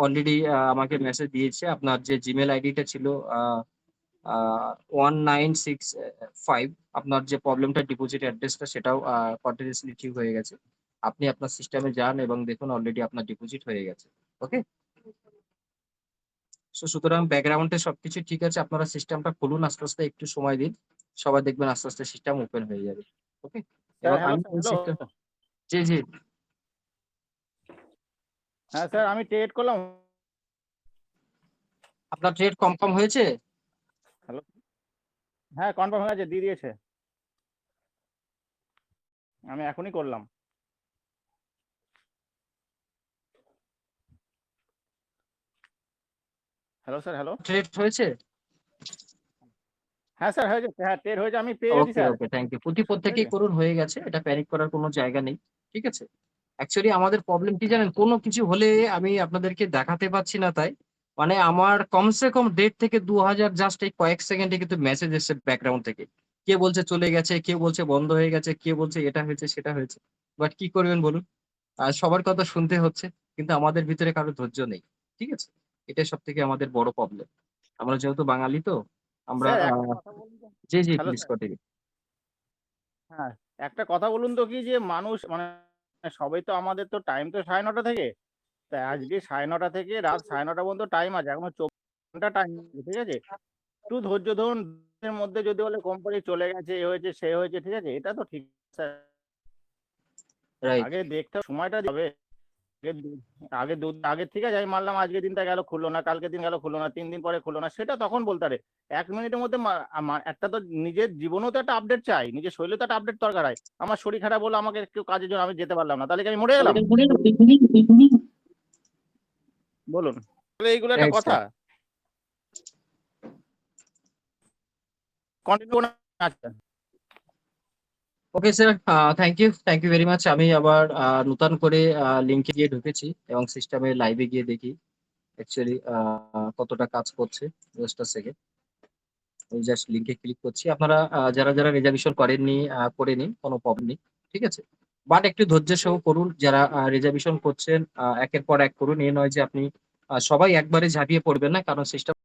অলরেডি আমাকে মেসেজ দিয়েছে। আপনার যে জিমেল আইডিটা ছিল 1965, আপনার যে প্রবলেমটা ডিপোজিট অ্যাড্রেসটা, সেটাও কন্টিনিউয়াসলি ঠিক হয়ে গেছে। আপনি আপনার সিস্টেমে যান এবং দেখুন অলরেডি আপনার ডিপোজিট হয়ে গেছে। ওকে, সুতরাং ব্যাকগ্রাউন্ডে সবকিছু ঠিক আছে। আপনারা সিস্টেমটা খুলুন, আস্তে আস্তে একটু সময় দিন, সবাই দেখবেন আস্তে আস্তে সিস্টেম ওপেন হয়ে যাবে। ওকে, স্যার এবং হ্যালো আমি স্যার, হ্যালো। জি জি, হ্যাঁ স্যার, আমি ট্রেড করলাম। আপনার ট্রেড কনফার্ম হয়েছে? হ্যালো, হ্যাঁ কনফার্ম হয়ে গেছে, দিয়ে দিয়েছে। আমি এখনই করলাম। Hello sir, hello. ট্রেড হয়েছে? হ্যাঁ স্যার হয়ে গেছে, হ্যাঁ ট্রেড হয়েছে, আমি পেয়ে গেছি okay sir. Okay, thank you. ঠিক প্রত্যেকেই আছে। করুন, হয়ে গেছে, এটা প্যানিক করার কোনো জায়গা নেই। ঠিক আছে, অ্যাকচুয়ালি আমাদের প্রবলেম কি জানেন, কোনো কিছু হলে আমি আপনাদেরকে দেখাতে পাচ্ছি না, তাই মানে আমার কমসে কম 1.5 থেকে 2000 জাস্ট এই কয়েক সেকেন্ডে কিন্তু মেসেজ এসছে ব্যাকগ্রাউন্ড থেকে। কে বলছে চলে গেছে, কে বলছে বন্ধ হয়ে গেছে, কে বলছে এটা হয়েছে সেটা হয়েছে। বাট কি করবেন বলুন, আর সবার কথা শুনতে হচ্ছে, কিন্তু আমাদের ভিতরে কারো ধৈর্য নেই। ঠিক আছে, এটাই সব থেকে আমাদের বড় প্রবলেম। আমরা যেহেতু বাঙালি, তো আমরা স্যার একটা কথা বলুন তো। জি জি, হ্যালো প্লিজ স্যার, কন্টিনিউ। হ্যাঁ একটা কথা বলুন তো, কি যে মানুষ মানে সবাই তো, আমাদের তো টাইম তো 9:30 থেকে, তা আজকে 9:30 থেকে রাত 9:30 পর্যন্ত টাইম আছে, এখনো 24 ঘন্টা টাইম আছে। ঠিক আছে, একটু ধৈর্য ধরুন। এর মধ্যে যদি বলে কোম্পানি চলে গেছে, এ হয়েছে সে হয়েছে, ঠিক আছে, এটা তো ঠিক স্যার। রাইট। আগে দেখতে হবে, সময়টা যাবে। আগে ঠিক আছে, আমি মানলাম আজকে দিনটা গেল খুললো না, কালকে দিন গেল খুললো না, 3 দিন পরে খুললো না, সেটা তখন বলতে পারে। 1 মিনিটের মধ্যে একটা তো নিজের জীবনেও তো একটা আপডেট চাই, নিজের শরীরে তো একটা আপডেট দরকার হয়। আমার শরীর খারাপ বলে আমাকে কেউ কাজের জন্য আমি যেতে পারলাম না, তাহলে কি আমি মরে গেলাম? বলুন, তাহলে এইগুলো একটা রাইট কথা। স্যার। কন্টিনিউ। আচ্ছা okay sir, thank you very much. আমি আবার নতুন করে লিঙ্কে গিয়ে ঢুকেছি এবং সিস্টেমে লাইভে গিয়ে দেখি অ্যাকচুয়ালি কতটা কাজ করছে। জাস্ট আ সেকেন্ড, আমি জাস্ট লিঙ্কে ক্লিক করছি। আপনারা যারা যারা রিজার্ভেশন করেননি, করে নিন, কোনো প্রবলেম নেই। ঠিক আছে, বাট একটু ধৈর্য সহ করুন। যারা রিজার্ভেশন করছেন একের পর এক করুন। এ নয় যে আপনি সবাই একবারে ঝাঁপিয়ে পড়বেন না, কারণ সিস্টেম